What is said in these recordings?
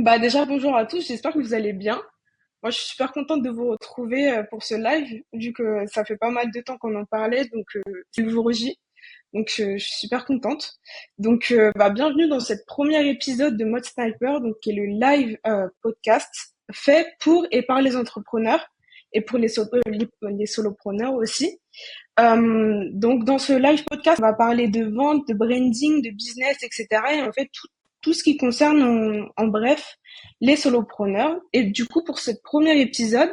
Bah déjà bonjour à tous, j'espère que vous allez bien. Moi je suis super contente de vous retrouver pour ce live, vu que ça fait pas mal de temps qu'on en parlait, donc c'est le jour J, donc je suis super contente. Donc bienvenue dans cette premier épisode de Mode Sniper, donc qui est le live podcast fait pour et par les entrepreneurs et pour les solopreneurs aussi. Donc dans ce live podcast, on va parler de vente, de branding, de business, etc. Et en fait tout ce qui concerne en bref les solopreneurs. Et du coup pour ce premier épisode,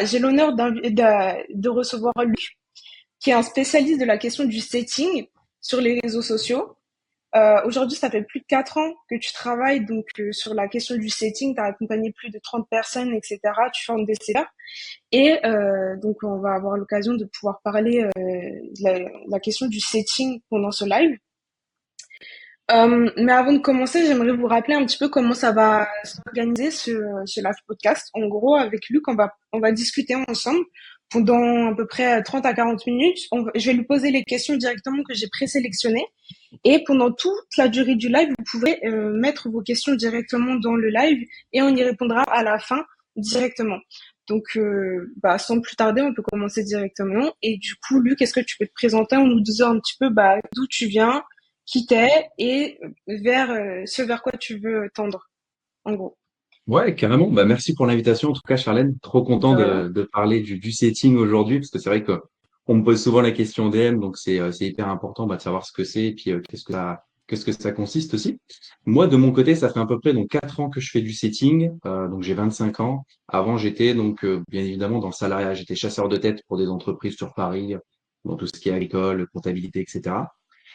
j'ai l'honneur de recevoir Luc, qui est un spécialiste de la question du setting sur les réseaux sociaux. Aujourd'hui, ça fait plus de 4 ans que tu travailles donc sur la question du setting. Tu as accompagné plus de 30 personnes, etc. Tu formes des sellers. Et donc, on va avoir l'occasion de pouvoir parler de la question du setting pendant ce live. Mais avant de commencer, j'aimerais vous rappeler un petit peu comment ça va s'organiser ce live podcast. En gros, avec Luc, on va discuter ensemble pendant à peu près 30 à 40 minutes. Je vais lui poser les questions directement que j'ai présélectionnées. Et pendant toute la durée du live, vous pouvez mettre vos questions directement dans le live et on y répondra à la fin directement. Donc, sans plus tarder, on peut commencer directement. Et du coup, Luc, est-ce que tu peux te présenter en nous disant un petit peu d'où tu viens, qui t'es et vers ce vers quoi tu veux tendre, en gros. Ouais, carrément. Bah, merci pour l'invitation. En tout cas, Charlène, trop content De rien. de parler du setting aujourd'hui, parce que c'est vrai que on me pose souvent la question DM, donc c'est hyper important de savoir ce que c'est et puis qu'est-ce que ça consiste aussi. Moi, de mon côté, ça fait à peu près donc 4 ans que je fais du setting, donc j'ai 25 ans. Avant, j'étais donc bien évidemment dans le salariat, j'étais chasseur de tête pour des entreprises sur Paris, dans tout ce qui est agricole, comptabilité, etc.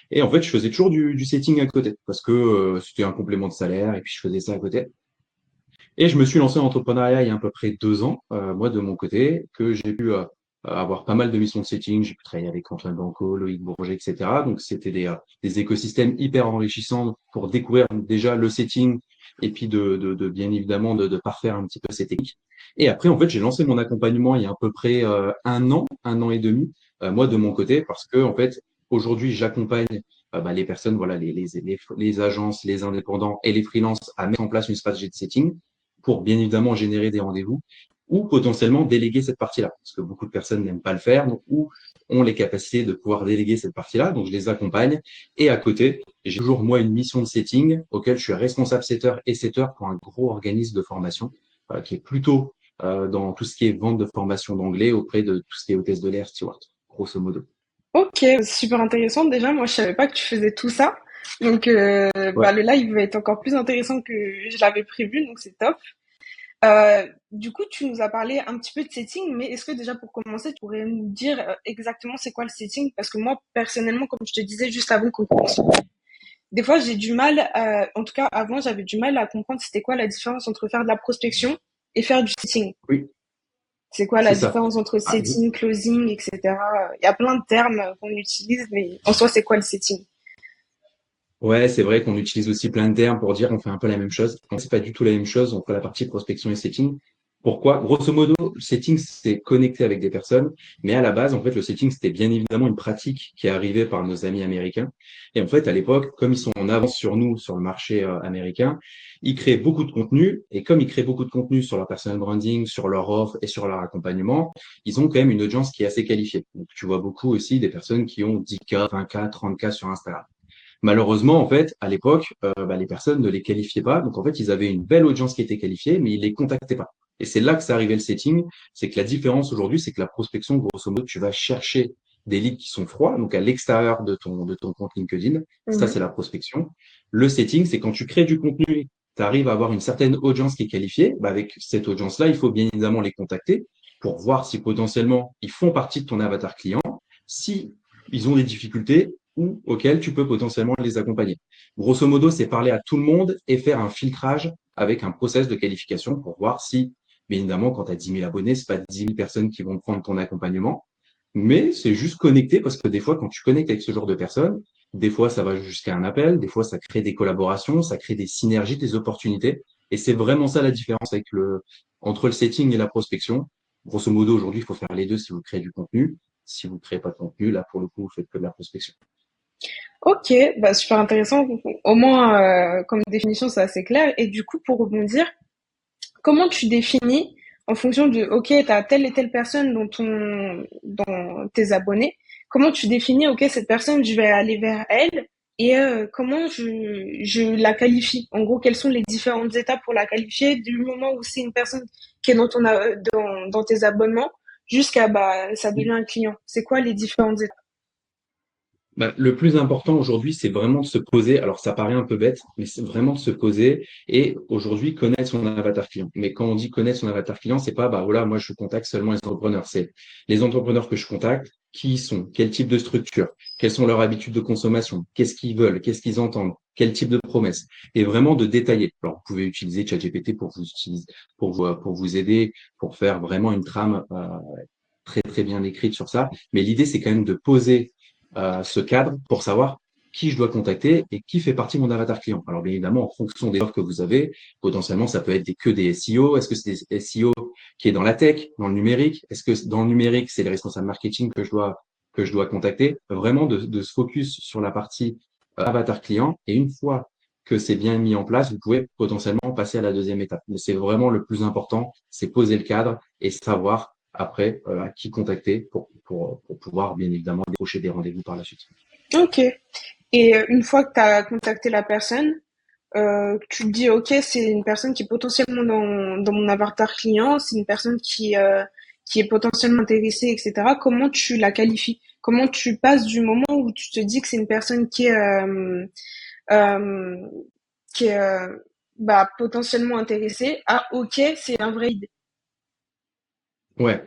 Et en fait, je faisais toujours du setting à côté, parce que c'était un complément de salaire, et puis je faisais ça à côté. Et je me suis lancé en entrepreneuriat il y a à peu près 2 ans, moi de mon côté, que j'ai pu avoir pas mal de missions de setting. J'ai pu travailler avec Antoine Banco, Loïc Bourget, etc. Donc c'était des écosystèmes hyper enrichissants pour découvrir déjà le setting et puis de bien évidemment de parfaire un petit peu ces techniques. Et après, en fait, j'ai lancé mon accompagnement il y a à peu près 1 an et demi, moi de mon côté, parce que en fait, aujourd'hui, j'accompagne les personnes, voilà, les agences, les indépendants et les freelances à mettre en place une stratégie de setting pour bien évidemment générer des rendez-vous ou potentiellement déléguer cette partie-là, parce que beaucoup de personnes n'aiment pas le faire, donc, ou ont les capacités de pouvoir déléguer cette partie-là, donc je les accompagne. Et à côté, j'ai toujours moi une mission de setting auquel je suis responsable setter et setter pour un gros organisme de formation qui est plutôt dans tout ce qui est vente de formation d'anglais auprès de tout ce qui est hôtesse de l'air, steward, grosso modo. Ok, super intéressant. Déjà, moi, je savais pas que tu faisais tout ça. Donc, Ouais. le live va être encore plus intéressant que je l'avais prévu, donc c'est top. Du coup, tu nous as parlé un petit peu de setting, mais est-ce que déjà pour commencer, tu pourrais nous dire exactement c'est quoi le setting? Parce que moi, personnellement, comme je te disais juste avant qu'on commence, des fois j'ai du mal, en tout cas avant, j'avais du mal à comprendre c'était quoi la différence entre faire de la prospection et faire du setting. Oui, C'est quoi c'est la ça. différence entre Ah, setting, closing, etc. Il y a plein de termes qu'on utilise, mais en soi, c'est quoi le setting? ouais, c'est vrai qu'on utilise aussi plein de termes pour dire qu'on fait un peu la même chose. En fait, c'est pas du tout la même chose entre la partie prospection et setting. Pourquoi? Grosso modo, le setting, c'est connecter avec des personnes, mais à la base, en fait, le setting, c'était bien évidemment une pratique qui est arrivée par nos amis américains. Et en fait, à l'époque, comme ils sont en avance sur nous, sur le marché américain, ils créent beaucoup de contenu. Et comme ils créent beaucoup de contenu sur leur personal branding, sur leur offre et sur leur accompagnement, ils ont quand même une audience qui est assez qualifiée. Donc, tu vois beaucoup aussi des personnes qui ont 10K, 20K, 30K sur Instagram. Malheureusement, en fait, à l'époque, les personnes ne les qualifiaient pas. Donc, en fait, ils avaient une belle audience qui était qualifiée, mais ils les contactaient pas. Et c'est là que ça arrivait le setting. C'est que la différence aujourd'hui, c'est que la prospection, grosso modo, tu vas chercher des leads qui sont froids, donc à l'extérieur de ton compte LinkedIn. Ça, c'est Mhm. la prospection. Le setting, c'est quand tu crées du contenu, tu arrives à avoir une certaine audience qui est qualifiée. Avec cette audience-là, il faut bien évidemment les contacter pour voir si potentiellement ils font partie de ton avatar client. Si ils ont des difficultés, ou auxquels tu peux potentiellement les accompagner. Grosso modo, c'est parler à tout le monde et faire un filtrage avec un process de qualification pour voir si, bien évidemment, quand tu as 10 000 abonnés, c'est pas 10 000 personnes qui vont prendre ton accompagnement, mais c'est juste connecter parce que des fois, quand tu connectes avec ce genre de personnes, des fois, ça va jusqu'à un appel, des fois, ça crée des collaborations, ça crée des synergies, des opportunités. Et c'est vraiment ça la différence entre le setting et la prospection. Grosso modo, aujourd'hui, il faut faire les deux si vous créez du contenu. Si vous ne créez pas de contenu, là, pour le coup, vous faites que de la prospection. Ok, bah super intéressant. Au moins, comme définition, c'est assez clair. Et du coup, pour rebondir, comment tu définis en fonction de, ok, tu as telle et telle personne dans tes abonnés, comment tu définis, ok, cette personne, je vais aller vers elle et comment je la qualifie? En gros, quelles sont les différentes étapes pour la qualifier du moment où c'est une personne qui est dans tes abonnements jusqu'à, bah, ça devient un client. C'est quoi les différentes étapes? Bah, le plus important aujourd'hui, c'est vraiment de se poser. Alors, ça paraît un peu bête, mais c'est vraiment de se poser et aujourd'hui connaître son avatar client. Mais quand on dit connaître son avatar client, c'est pas, bah voilà, moi je contacte seulement les entrepreneurs. C'est les entrepreneurs que je contacte, qui ils sont, quel type de structure, quelles sont leurs habitudes de consommation, qu'est-ce qu'ils veulent, qu'est-ce qu'ils entendent, quel type de promesses. Et vraiment de détailler. Alors, vous pouvez utiliser ChatGPT pour vous aider, pour faire vraiment une trame très très bien écrite sur ça. Mais l'idée, c'est quand même de poser ce cadre pour savoir qui je dois contacter et qui fait partie de mon avatar client. Alors bien évidemment, en fonction des offres que vous avez, potentiellement ça peut être que des SEO. Est-ce que c'est des SEO qui est dans la tech, dans le numérique? Est-ce que dans le numérique, c'est les responsables marketing que je dois contacter? Vraiment de se focus sur la partie avatar client. Et une fois que c'est bien mis en place, vous pouvez potentiellement passer à la deuxième étape. Mais c'est vraiment le plus important, c'est poser le cadre et savoir après à qui contacter pour pouvoir bien évidemment décrocher des rendez-vous par la suite. Ok. Et une fois que tu as contacté la personne, tu te dis, ok, c'est une personne qui est potentiellement dans mon avatar client, c'est une personne qui est potentiellement intéressée, etc. Comment tu la qualifies? Comment tu passes du moment où tu te dis que c'est une personne euh, qui est bah, potentiellement intéressée à, ok, c'est un vrai lead. Ouais.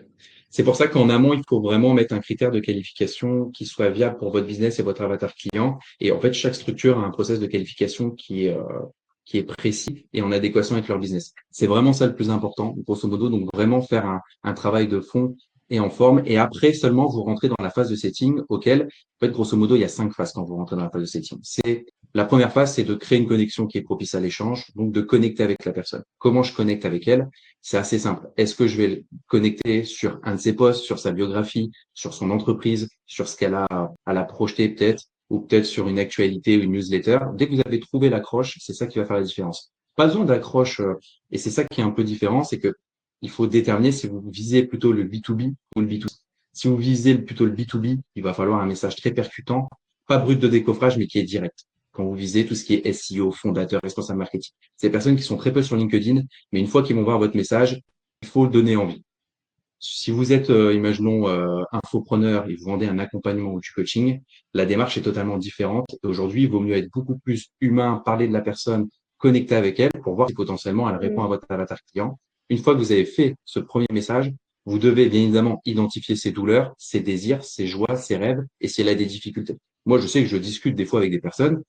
C'est pour ça qu'en amont, il faut vraiment mettre un critère de qualification qui soit viable pour votre business et votre avatar client. Et en fait, chaque structure a un process de qualification qui est précis et en adéquation avec leur business. C'est vraiment ça le plus important, grosso modo. Donc, vraiment faire un travail de fond et en forme. Et après, seulement, vous rentrez dans la phase de setting auquel, en fait, grosso modo, il y a 5 phases quand vous rentrez dans la phase de setting. C'est la première phase, c'est de créer une connexion qui est propice à l'échange, donc de connecter avec la personne. Comment je connecte avec elle? C'est assez simple. Est-ce que je vais connecter sur un de ses posts, sur sa biographie, sur son entreprise, sur ce qu'elle a à la projeter peut-être, ou peut-être sur une actualité ou une newsletter. Dès que vous avez trouvé l'accroche, c'est ça qui va faire la différence. Pas besoin d'accroche, et c'est ça qui est un peu différent, c'est que il faut déterminer si vous visez plutôt le B2B ou le B2C. Si vous visez plutôt le B2B, il va falloir un message très percutant, pas brut de décoffrage, mais qui est direct. Quand vous visez tout ce qui est SEO, fondateur, responsable marketing. C'est des personnes qui sont très peu sur LinkedIn, mais une fois qu'ils vont voir votre message, il faut donner envie. Si vous êtes, imaginons, infopreneur et vous vendez un accompagnement ou du coaching, la démarche est totalement différente. Et aujourd'hui, il vaut mieux être beaucoup plus humain, parler de la personne, connecter avec elle pour voir si potentiellement elle répond à Mm. votre avatar client. Une fois que vous avez fait ce premier message, vous devez bien évidemment identifier ses douleurs, ses désirs, ses joies, ses rêves et si elle a des difficultés. Moi, je sais que je discute des fois avec des personnes,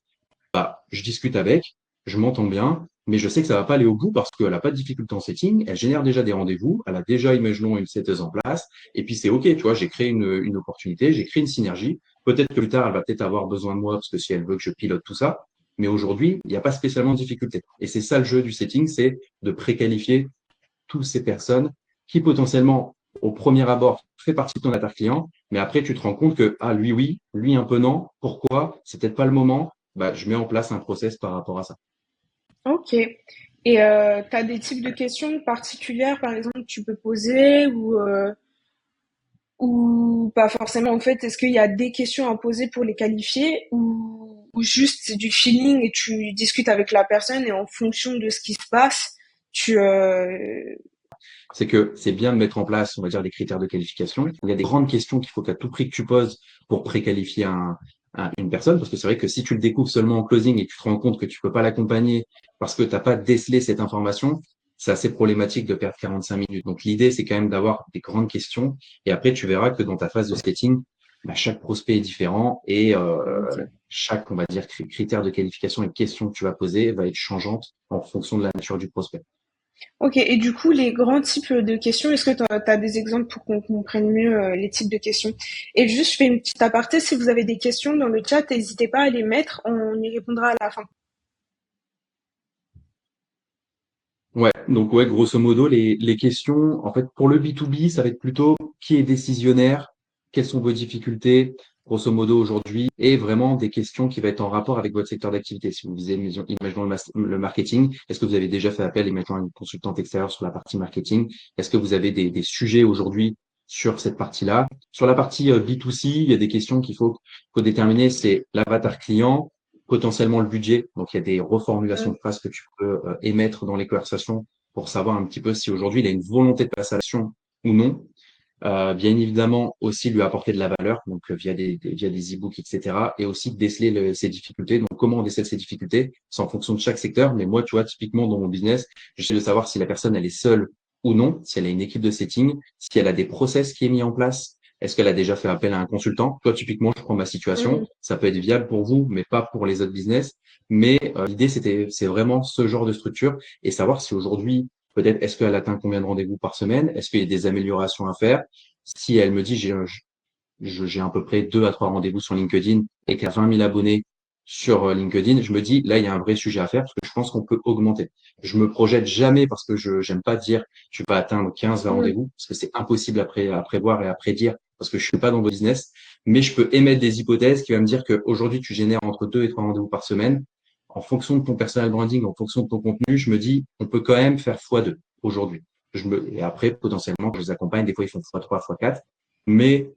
bah, je discute avec, je m'entends bien, mais je sais que ça va pas aller au bout parce qu'elle a pas de difficulté en setting, elle génère déjà des rendez-vous, elle a déjà, imaginons, une setteuse en place, et puis c'est OK, tu vois, j'ai créé une opportunité, j'ai créé une synergie. Peut-être que plus tard, elle va peut-être avoir besoin de moi parce que si elle veut que je pilote tout ça, mais aujourd'hui, il n'y a pas spécialement de difficulté. Et c'est ça le jeu du setting, c'est de préqualifier toutes ces personnes qui potentiellement, au premier abord, fait partie de ton avatar client, mais après, tu te rends compte que, ah, lui, oui, lui, un peu non. Pourquoi? C'est peut-être pas le moment. Bah, je mets en place un process par rapport à ça. Ok. Et tu as des types de questions particulières, par exemple, que tu peux poser ou pas forcément en fait, est-ce qu'il y a des questions à poser pour les qualifier ou juste c'est du feeling et tu discutes avec la personne et en fonction de ce qui se passe, tu C'est que c'est bien de mettre en place, on va dire, des critères de qualification. Il y a des grandes questions qu'il faut qu'à tout prix que tu poses pour préqualifier une personne, parce que c'est vrai que si tu le découvres seulement en closing et que tu te rends compte que tu peux pas l'accompagner parce que tu n'as pas décelé cette information, c'est assez problématique de perdre 45 minutes. Donc l'idée, c'est quand même d'avoir des grandes questions et après, tu verras que dans ta phase de setting, bah, chaque prospect est différent et ok. chaque, on va dire, critère de qualification et question que tu vas poser va être changeante en fonction de la nature du prospect. Ok, et du coup, les grands types de questions, est-ce que tu as des exemples pour qu'on comprenne mieux les types de questions? Et juste, je fais une petite aparté, si vous avez des questions dans le chat, n'hésitez pas à les mettre, on y répondra à la fin. Ouais, donc ouais, grosso modo, les questions, en fait, pour le B2B, ça va être plutôt qui est décisionnaire, quelles sont vos difficultés, grosso modo aujourd'hui, et vraiment des questions qui vont être en rapport avec votre secteur d'activité. Si vous visez, imaginons le marketing, est-ce que vous avez déjà fait appel, imaginons, à une consultante extérieure sur la partie marketing? Est-ce que vous avez des sujets aujourd'hui sur cette partie-là? Sur la partie B2C, il y a des questions faut déterminer, c'est l'avatar client, potentiellement le budget. Donc, il y a des reformulations de phrases que tu peux émettre dans les conversations pour savoir un petit peu si aujourd'hui il a une volonté de passer à l'action ou non. Bien évidemment, aussi lui apporter de la valeur, donc via des e-books, etc. Et aussi déceler ses difficultés. Donc, comment on décèle ses difficultés? C'est en fonction de chaque secteur. Mais moi, tu vois, typiquement dans mon business, j'essaie de savoir si la personne, elle est seule ou non, si elle a une équipe de setting, si elle a des process qui est mis en place. Est-ce qu'elle a déjà fait appel à un consultant? Toi, typiquement, je prends ma situation. Ça peut être viable pour vous, mais pas pour les autres business. Mais l'idée, c'est vraiment ce genre de structure et savoir si aujourd'hui, peut-être, est-ce qu'elle atteint combien de rendez-vous par semaine? Est-ce qu'il y a des améliorations à faire? Si elle me dit j'ai à peu près 2 à 3 rendez-vous sur LinkedIn et qu'elle a 20 000 abonnés sur LinkedIn, je me dis là il y a un vrai sujet à faire parce que je pense qu'on peut augmenter. Je me projette jamais parce que je j'aime pas dire tu vas atteindre 15-20 Mm. rendez-vous parce que c'est impossible à prévoir et à prédire parce que je suis pas dans le business, mais je peux émettre des hypothèses qui va me dire qu'aujourd'hui tu génères entre 2 et 3 rendez-vous par semaine. En fonction de ton personal branding, en fonction de ton contenu, je me dis on peut quand même faire x2 aujourd'hui. Et après, potentiellement, je les accompagne. Des fois, ils font x3, x4. Mais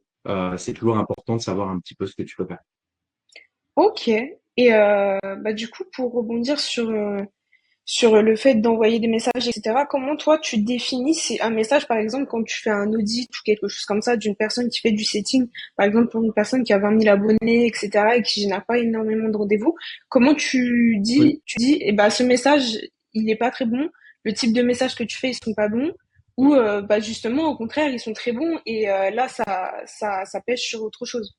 c'est toujours important de savoir un petit peu ce que tu peux faire. Ok. Et bah, du coup, pour rebondir sur le fait d'envoyer des messages, etc., comment toi tu définis si un message, par exemple, quand tu fais un audit ou quelque chose comme ça d'une personne qui fait du setting, par exemple pour une personne qui a 20 000 abonnés, etc., et qui génère pas énormément de rendez-vous, comment Oui. tu dis, eh ben, ce message, il est pas très bon, le type de message que tu fais, ils sont pas bons, ou bah, justement, au contraire, ils sont très bons, et là, ça pêche sur autre chose.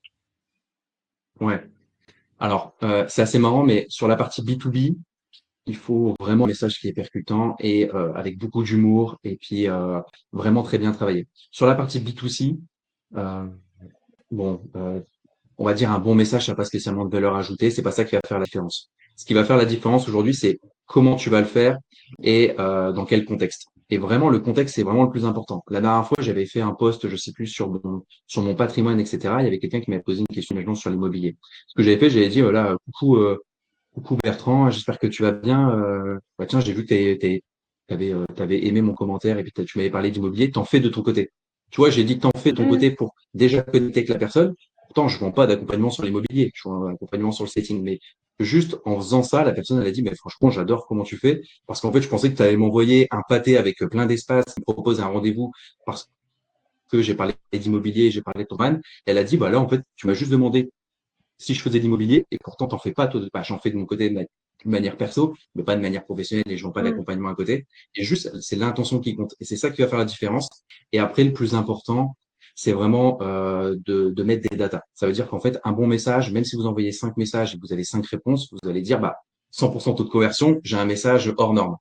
Ouais. Alors, c'est assez marrant, mais sur la partie B2B, il faut vraiment un message qui est percutant et avec beaucoup d'humour et puis vraiment très bien travaillé. Sur la partie B2C, euh, bon, on va dire un bon message, ça n'a pas spécialement de valeur ajoutée. C'est pas ça qui va faire la différence. Ce qui va faire la différence aujourd'hui, c'est comment tu vas le faire et dans quel contexte. Et vraiment, le contexte, c'est vraiment le plus important. La dernière fois, j'avais fait un post, je sais plus, sur mon patrimoine, etc. Il y avait quelqu'un qui m'avait posé une question, imaginons, sur l'immobilier. Ce que j'avais fait, j'avais dit, voilà, coucou Bertrand, j'espère que tu vas bien. Bah, tiens, j'ai vu que t'avais aimé mon commentaire et puis tu m'avais parlé d'immobilier. T'en fais de ton côté. Tu vois, j'ai dit que t'en fais de ton Mm. côté pour déjà connecter avec la personne. Pourtant, je vends pas d'accompagnement sur l'immobilier. Je vends un accompagnement sur le setting. Mais juste en faisant ça, la personne, elle a dit, mais franchement, j'adore comment tu fais. Parce qu'en fait, je pensais que tu allais m'envoyer un pâté avec plein d'espace, qui me propose un rendez-vous parce que j'ai parlé d'immobilier, j'ai parlé de ton van. Elle a dit, bah là, en fait, tu m'as juste demandé si je faisais de l'immobilier, et pourtant t'en fais pas, toi, bah, j'en fais de mon côté de manière perso, mais pas de manière professionnelle et je vends pas Mm. d'accompagnement à côté. Et juste, c'est l'intention qui compte. Et c'est ça qui va faire la différence. Et après, le plus important, c'est vraiment de mettre des datas. Ça veut dire qu'en fait, un bon message, même si vous envoyez 5 messages et que vous avez 5 réponses, vous allez dire, bah, 100% taux de conversion, j'ai un message hors norme.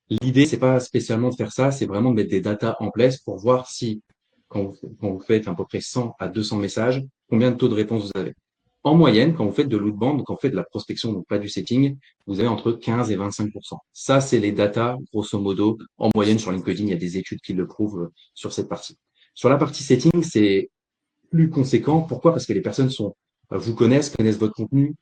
L'idée, c'est pas spécialement de faire ça, c'est vraiment de mettre des datas en place pour voir si, quand vous faites à peu près 100 à 200 messages, combien de taux de réponse vous avez. En moyenne, quand vous faites de l'outbound, donc quand vous faites de la prospection, donc pas du setting, vous avez entre 15 et 25%. Ça, c'est les datas, grosso modo. En moyenne, sur LinkedIn, il y a des études qui le prouvent sur cette partie. Sur la partie setting, c'est plus conséquent. Pourquoi? Parce que les personnes vous connaissent votre contenu,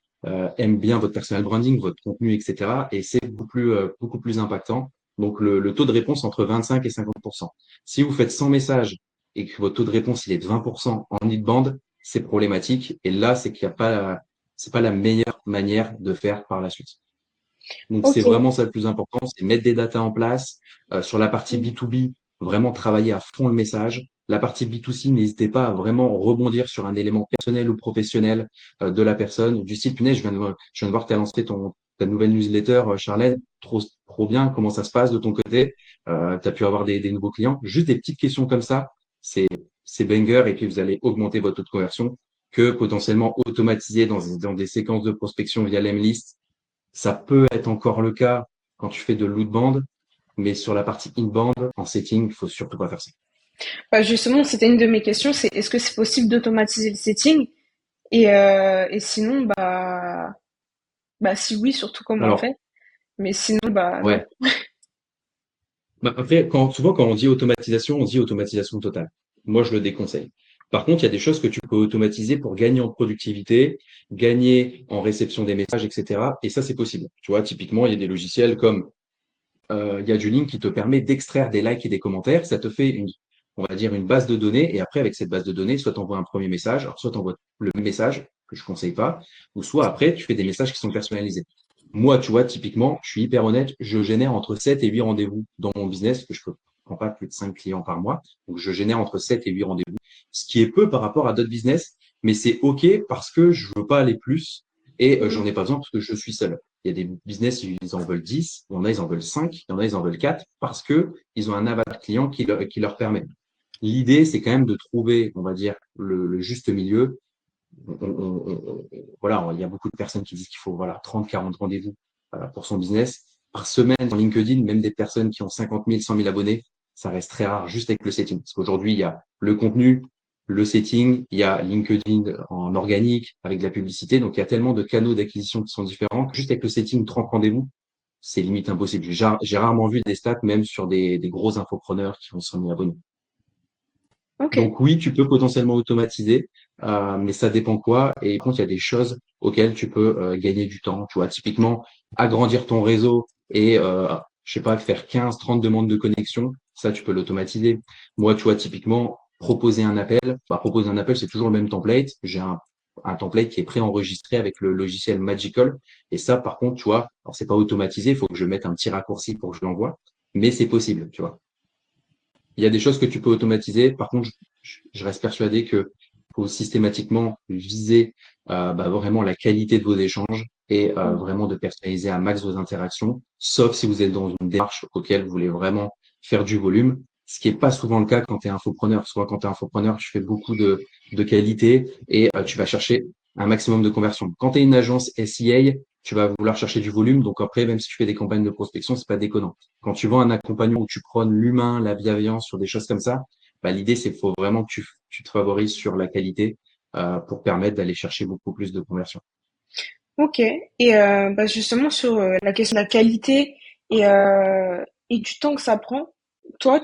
aiment bien votre personal branding, votre contenu, etc. Et c'est beaucoup plus impactant. Donc, le taux de réponse entre 25 et 50%. Si vous faites 100 messages et que votre taux de réponse il est de 20% en lead-band, c'est problématique. Et là, c'est qu'il n'y a pas, c'est pas la meilleure manière de faire par la suite. Donc, c'est Ok. vraiment ça le plus important, c'est mettre des datas en place. Sur la partie Mm. B2B, vraiment travailler à fond le message. La partie B2C, n'hésitez pas à vraiment rebondir sur un élément personnel ou professionnel de la personne. Du style, punaise, je viens de voir que tu as lancé ta nouvelle newsletter, Charlène. Trop bien. Comment ça se passe de ton côté? Tu as pu avoir des nouveaux clients. Juste des petites questions comme ça, c'est, c'est banger et puis vous allez augmenter votre taux de conversion que potentiellement automatiser dans des séquences de prospection via l'Emlist. Ça peut être encore le cas quand tu fais de l'outbound, mais sur la partie inbound, en setting, il faut surtout pas faire ça. Bah, justement, c'était une de mes questions, c'est est-ce que c'est possible d'automatiser le setting? Et sinon, bah si oui, surtout comment on Alors, fait. Mais sinon, bah non. ouais. Bah, après, souvent, quand on dit automatisation totale. Moi, je le déconseille. Par contre, il y a des choses que tu peux automatiser pour gagner en productivité, gagner en réception des messages, etc. Et ça, c'est possible. Tu vois, typiquement, il y a des logiciels comme il y a du link qui te permet d'extraire des likes et des commentaires. Ça te fait on va dire, une base de données. Et après, avec cette base de données, soit tu envoies un premier message, alors soit tu envoies le même message, que je conseille pas, ou soit après, tu fais des messages qui sont personnalisés. Moi, tu vois, typiquement, je suis hyper honnête, je génère entre 7 et 8 rendez-vous dans mon business, que je ne prends pas plus de 5 clients par mois. Donc, je génère entre 7 et 8 rendez-vous, ce qui est peu par rapport à d'autres business, mais c'est OK parce que je veux pas aller plus et Mhm. j'en ai pas besoin parce que je suis seul. Il y a des business, ils en veulent 10, il y en a, ils en veulent 5, il y en a, ils en veulent 4 parce que ils ont un avatar client qui leur permet. L'idée, c'est quand même de trouver, on va dire, le juste milieu. Voilà, il y a beaucoup de personnes qui disent qu'il faut voilà, 30, 40 rendez-vous pour son business. Par semaine, sur LinkedIn, même des personnes qui ont 50 000, 100 000 abonnés, ça reste très rare juste avec le setting. Parce qu'aujourd'hui, il y a le contenu, le setting, il y a LinkedIn en organique avec de la publicité. Donc, il y a tellement de canaux d'acquisition qui sont différents que juste avec le setting 30 rendez-vous, c'est limite impossible. J'ai rarement vu des stats, même sur des gros infopreneurs qui ont 100 000 abonnés. Ok. Donc oui, tu peux potentiellement automatiser, mais ça dépend quoi. Et par contre, il y a des choses auxquelles tu peux gagner du temps. Tu vois, typiquement, agrandir ton réseau et, je sais pas, faire 15, 30 demandes de connexion, ça, tu peux l'automatiser. Moi, tu vois, typiquement, proposer un appel, c'est toujours le même template. J'ai un template qui est préenregistré avec le logiciel Magical. Et ça, par contre, tu vois, alors c'est pas automatisé, il faut que je mette un petit raccourci pour que je l'envoie, mais c'est possible, tu vois. Il y a des choses que tu peux automatiser. Par contre, je reste persuadé que faut systématiquement viser vraiment la qualité de vos échanges et vraiment de personnaliser à max vos interactions, sauf si vous êtes dans une démarche auquel vous voulez vraiment faire du volume, ce qui est pas souvent le cas quand tu es infopreneur. Soit quand tu es infopreneur, tu fais beaucoup de qualité et tu vas chercher un maximum de conversion. Quand tu es une agence SEA, tu vas vouloir chercher du volume. Donc après, même si tu fais des campagnes de prospection, c'est pas déconnant. Quand tu vois un accompagnement où tu prônes l'humain, la bienveillance sur des choses comme ça, bah, l'idée, c'est qu'il faut vraiment que tu te favorises sur la qualité pour permettre d'aller chercher beaucoup plus de conversions. Ok. Et justement sur la question de la qualité et du temps que ça prend, toi,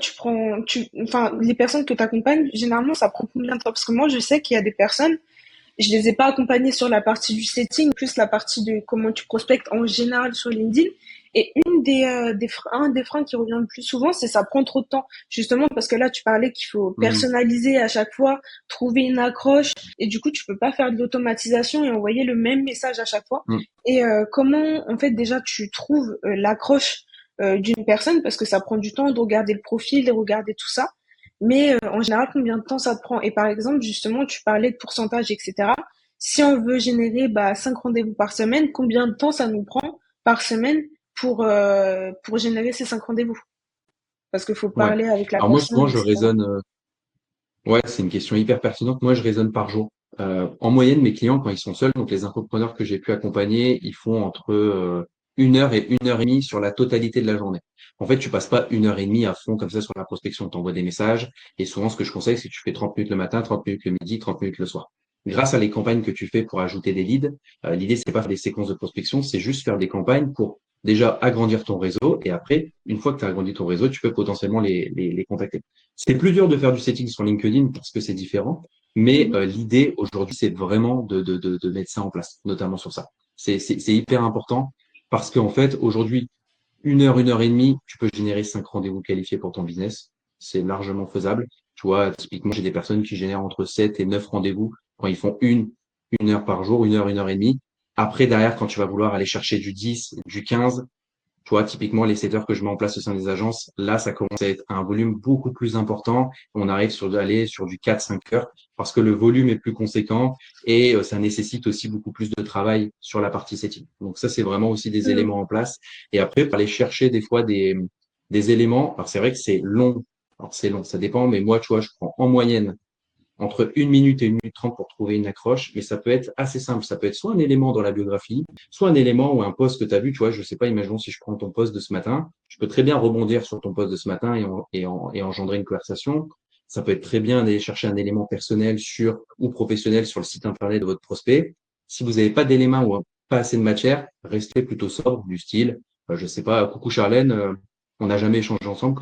enfin, les personnes que tu accompagnes, généralement, ça prend combien de temps? Parce que moi, je sais qu'il y a des personnes, je les ai pas accompagnées sur la partie du setting, plus la partie de comment tu prospectes en général sur LinkedIn. Et un des freins qui revient le plus souvent, c'est ça prend trop de temps. Justement, parce que là, tu parlais qu'il faut Mhm. personnaliser à chaque fois, trouver une accroche, et du coup, tu peux pas faire de l'automatisation et envoyer le même message à chaque fois. Mhm. Et comment, en fait, déjà, tu trouves l'accroche d'une personne, parce que ça prend du temps de regarder le profil, de regarder tout ça. Mais en général, combien de temps ça te prend? Et par exemple, justement, tu parlais de pourcentage, etc. Si on veut générer 5 rendez-vous par semaine, combien de temps ça nous prend par semaine pour générer ces 5 rendez-vous? Parce qu'il faut Ouais. parler avec la Alors moi, personne, souvent, je etc. raisonne. Ouais, c'est une question hyper pertinente. Moi, je raisonne par jour. En moyenne, mes clients, quand ils sont seuls, donc les infopreneurs que j'ai pu accompagner, ils font entre 1 heure et 1 heure et demie sur la totalité de la journée. En fait, tu passes pas 1 heure et demie à fond comme ça sur la prospection. Tu envoies des messages. Et souvent, ce que je conseille, c'est que tu fais 30 minutes le matin, 30 minutes le midi, 30 minutes le soir. Grâce à les campagnes que tu fais pour ajouter des leads, l'idée, c'est pas faire des séquences de prospection, c'est juste faire des campagnes pour déjà agrandir ton réseau. Et après, une fois que tu as agrandi ton réseau, tu peux potentiellement les contacter. C'est plus dur de faire du setting sur LinkedIn parce que c'est différent, mais Mhm. l'idée aujourd'hui, c'est vraiment de mettre ça en place, notamment sur ça. C'est hyper important parce qu'en fait, aujourd'hui, 1 heure et demie, tu peux générer 5 rendez-vous qualifiés pour ton business. C'est largement faisable. Tu vois, typiquement, j'ai des personnes qui génèrent entre 7 et 9 rendez-vous quand ils font une heure par jour, 1 heure et demie. Après, derrière, quand tu vas vouloir aller chercher du 10, du 15, tu vois, typiquement, les setters que je mets en place au sein des agences, là, ça commence à être un volume beaucoup plus important. On arrive aller sur du 4-5 heures parce que le volume est plus conséquent et ça nécessite aussi beaucoup plus de travail sur la partie setting. Donc ça, c'est vraiment aussi des Mhm. éléments en place. Et après, pour aller chercher des fois des éléments, alors c'est vrai que c'est long. Alors c'est long, ça dépend, mais moi, tu vois, je prends en moyenne entre 1 minute et 1 minute 30 pour trouver une accroche, mais ça peut être assez simple. Ça peut être soit un élément dans la biographie, soit un élément ou un post que tu as vu. Tu vois, je sais pas, imaginons si je prends ton post de ce matin, je peux très bien rebondir sur ton post de ce matin et engendrer une conversation. Ça peut être très bien d'aller chercher un élément personnel ou professionnel sur le site internet de votre prospect. Si vous n'avez pas d'éléments ou pas assez de matière, restez plutôt sobre du style, je sais pas, coucou Charlène, on n'a jamais échangé ensemble,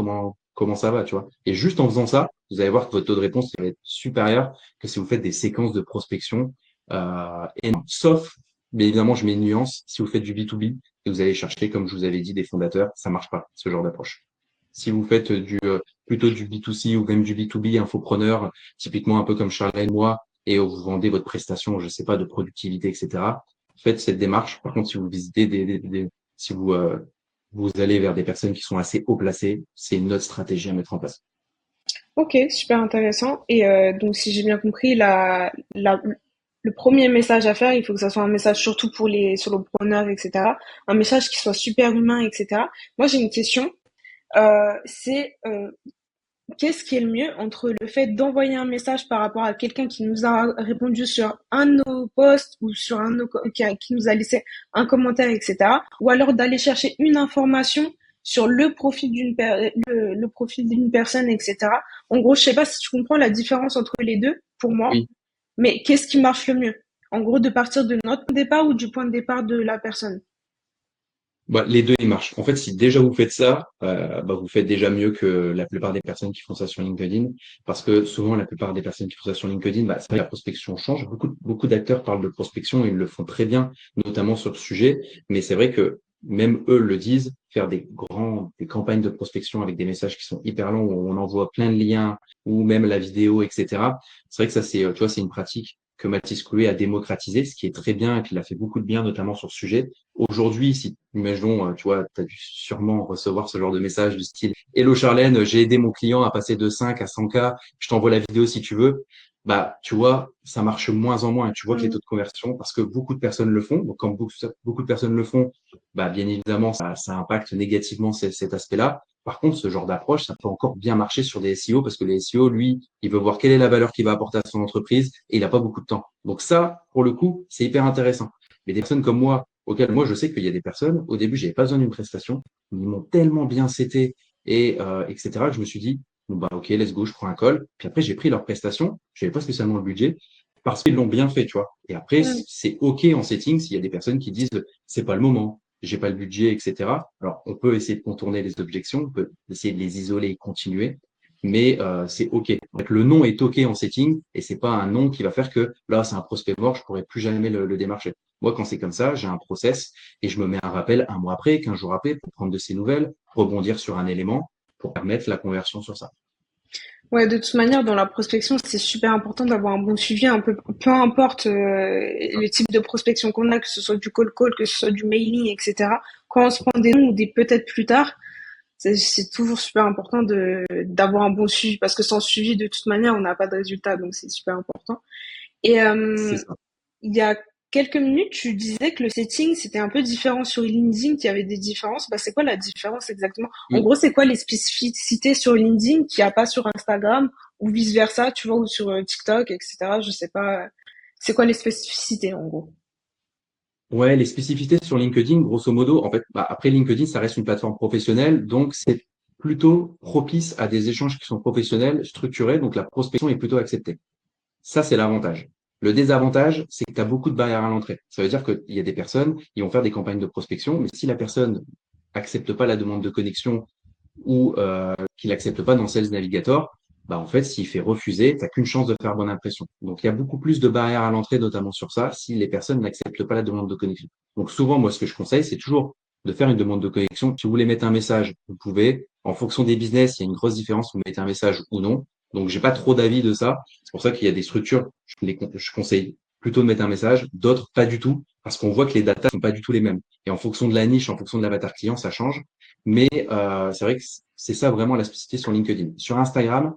comment ça va, tu vois. Et juste en faisant ça, vous allez voir que votre taux de réponse va être supérieur que si vous faites des séquences de prospection énormes. Sauf, mais évidemment, je mets une nuance, si vous faites du B2B et vous allez chercher, comme je vous avais dit, des fondateurs, ça marche pas, ce genre d'approche. Si vous faites plutôt du B2C ou même du B2B, infopreneur, typiquement un peu comme Charles et moi, et vous vendez votre prestation, je sais pas, de productivité, etc., faites cette démarche. Par contre, si vous visitez si vous allez vers des personnes qui sont assez haut placées, c'est une autre stratégie à mettre en place. Ok, super intéressant. Et donc, si j'ai bien compris, le premier message à faire, il faut que ça soit un message surtout pour les solopreneurs, etc. Un message qui soit super humain, etc. Moi, j'ai une question. C'est qu'est-ce qui est le mieux entre le fait d'envoyer un message par rapport à quelqu'un qui nous a répondu sur un de nos posts ou sur un de qui nous a laissé un commentaire, etc. Ou alors d'aller chercher une information sur le profil d'une personne, etc. En gros, je sais pas si tu comprends la différence entre les deux pour moi, Oui. mais qu'est-ce qui marche le mieux? En gros, de partir de notre point de départ ou du point de départ de la personne. Bah, les deux, ils marchent. En fait, si déjà vous faites ça, bah, vous faites déjà mieux que la plupart des personnes qui font ça sur LinkedIn. Parce que souvent, la plupart des personnes qui font ça sur LinkedIn, bah, c'est vrai que la prospection change. Beaucoup d'acteurs parlent de prospection et ils le font très bien, notamment sur ce sujet. Mais c'est vrai que même eux le disent, faire des campagnes de prospection avec des messages qui sont hyper longs, où on envoie plein de liens, ou même la vidéo, etc. C'est vrai que ça, tu vois, c'est une pratique que Mathis Clouet a démocratisé, ce qui est très bien et qu'il a fait beaucoup de bien, notamment sur ce sujet. Aujourd'hui, si, imaginons, tu vois, tu as dû sûrement recevoir ce genre de message du style Hello Charlène, j'ai aidé mon client à passer de 5 à 100K, je t'envoie la vidéo si tu veux. Bah, tu vois, ça marche moins en moins. Et tu vois que les taux de conversion, parce que beaucoup de personnes le font, donc quand beaucoup de personnes le font, bah, bien évidemment, ça impacte négativement cet aspect-là. Par contre, ce genre d'approche, ça peut encore bien marcher sur des SEO parce que les SEO, lui, il veut voir quelle est la valeur qu'il va apporter à son entreprise et il n'a pas beaucoup de temps. Donc ça, pour le coup, c'est hyper intéressant. Mais des personnes comme moi, auxquelles moi, je sais qu'il y a des personnes, au début, j'avais pas besoin d'une prestation, ils m'ont tellement bien seté etc., que je me suis dit, bon, bah, ok, let's go, je prends un call. Puis après, j'ai pris leur prestation, je n'avais pas spécialement le budget parce qu'ils l'ont bien fait, tu vois. Et après, Mm. c'est ok en setting s'il y a des personnes qui disent, c'est pas le moment, j'ai pas le budget, etc. Alors, on peut essayer de contourner les objections, on peut essayer de les isoler et continuer, mais c'est OK. En fait, le nom est OK en setting et c'est pas un nom qui va faire que là, c'est un prospect mort, je pourrais plus jamais le démarcher. Moi, quand c'est comme ça, j'ai un process et je me mets un rappel un mois après, 15 jours après, pour prendre de ces nouvelles, rebondir sur un élément pour permettre la conversion sur ça. Ouais, de toute manière, dans la prospection, c'est super important d'avoir un bon suivi, peu importe le type de prospection qu'on a, que ce soit du cold call, que ce soit du mailing, etc. Quand on se prend des noms ou des peut-être plus tard, c'est toujours super important d'avoir un bon suivi, parce que sans suivi, de toute manière, on n'a pas de résultat, donc c'est super important. Et C'est ça. il y a quelques minutes, tu disais que le setting, c'était un peu différent sur LinkedIn, qu'il y avait des différences. Bah, c'est quoi la différence exactement? En Oui. gros, c'est quoi les spécificités sur LinkedIn qu'il n'y a pas sur Instagram ou vice-versa, tu vois, ou sur TikTok, etc. Je sais pas. C'est quoi les spécificités, en gros? Ouais, les spécificités sur LinkedIn, grosso modo, en fait, bah, après LinkedIn, ça reste une plateforme professionnelle, donc c'est plutôt propice à des échanges qui sont professionnels, structurés, donc la prospection est plutôt acceptée. Ça, c'est l'avantage. Le désavantage, c'est que tu as beaucoup de barrières à l'entrée. Ça veut dire qu'il y a des personnes, ils vont faire des campagnes de prospection, mais si la personne accepte pas la demande de connexion ou qu'il accepte pas dans Sales Navigator, bah en fait, s'il fait refuser, t'as qu'une chance de faire bonne impression. Donc il y a beaucoup plus de barrières à l'entrée, notamment sur ça, si les personnes n'acceptent pas la demande de connexion. Donc souvent, moi, ce que je conseille, c'est toujours de faire une demande de connexion. Si vous voulez mettre un message, vous pouvez. En fonction des business, il y a une grosse différence, vous mettez un message ou non. Donc j'ai pas trop d'avis de ça. C'est pour ça qu'il y a des structures, je conseille plutôt de mettre un message, d'autres pas du tout, parce qu'on voit que les datas sont pas du tout les mêmes. Et en fonction de la niche, en fonction de l'avatar client, ça change. Mais c'est vrai que c'est ça vraiment la spécificité sur LinkedIn. Sur Instagram,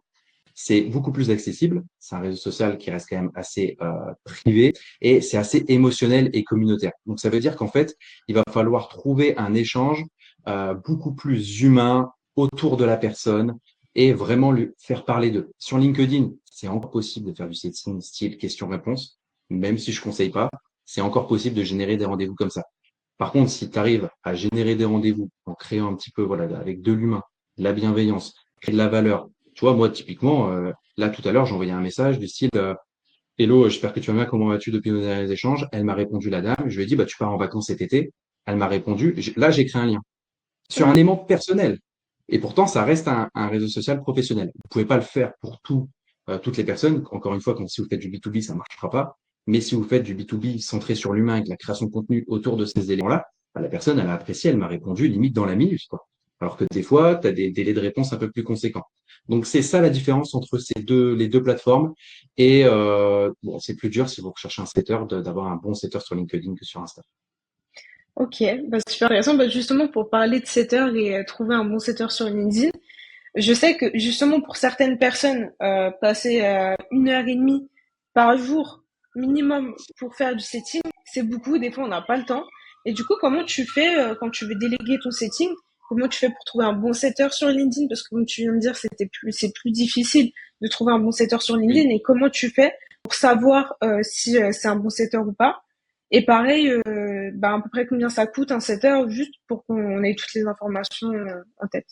c'est beaucoup plus accessible. C'est un réseau social qui reste quand même assez privé et c'est assez émotionnel et communautaire. Donc ça veut dire qu'en fait, il va falloir trouver un échange beaucoup plus humain autour de la personne et vraiment lui faire parler d'eux. Sur LinkedIn, c'est encore possible de faire du setting style question-réponse, même si je conseille pas. C'est encore possible de générer des rendez-vous comme ça. Par contre, si tu arrives à générer des rendez-vous en créant un petit peu, voilà, avec de l'humain, de la bienveillance, créer de la valeur. Tu vois, moi, typiquement, là, tout à l'heure, j'ai envoyé un message du style, Hello, j'espère que tu vas bien, comment vas-tu depuis nos derniers échanges? Elle m'a répondu, la dame. Je lui ai dit, bah, tu pars en vacances cet été. Elle m'a répondu. Là, j'ai créé un lien sur un Mm. élément personnel. Et pourtant, ça reste un réseau social professionnel. Vous pouvez pas le faire pour toutes les personnes. Encore une fois, si vous faites du B2B, ça marchera pas. Mais si vous faites du B2B centré sur l'humain avec la création de contenu autour de ces éléments-là, bah, la personne, elle a apprécié, elle m'a répondu limite dans la minute, quoi. Alors que des fois, tu as des délais de réponse un peu plus conséquents. Donc, c'est ça la différence entre les deux plateformes. Et bon, c'est plus dur si vous recherchez un setter d'avoir un bon setter sur LinkedIn que sur Insta. Ok, bah, super intéressant. Bah, justement, pour parler de setter et trouver un bon setter sur LinkedIn, je sais que justement pour certaines personnes, passer 1 heure et demie par jour minimum pour faire du setting, c'est beaucoup. Des fois, on n'a pas le temps. Et du coup, comment tu fais quand tu veux déléguer ton setting? Comment tu fais pour trouver un bon setter sur LinkedIn? Parce que comme tu viens de dire, c'est plus difficile de trouver un bon setter sur Oui. LinkedIn. Et comment tu fais pour savoir si c'est un bon setter ou pas? Et pareil, bah, à peu près combien ça coûte un setter, juste pour qu'on ait toutes les informations en tête.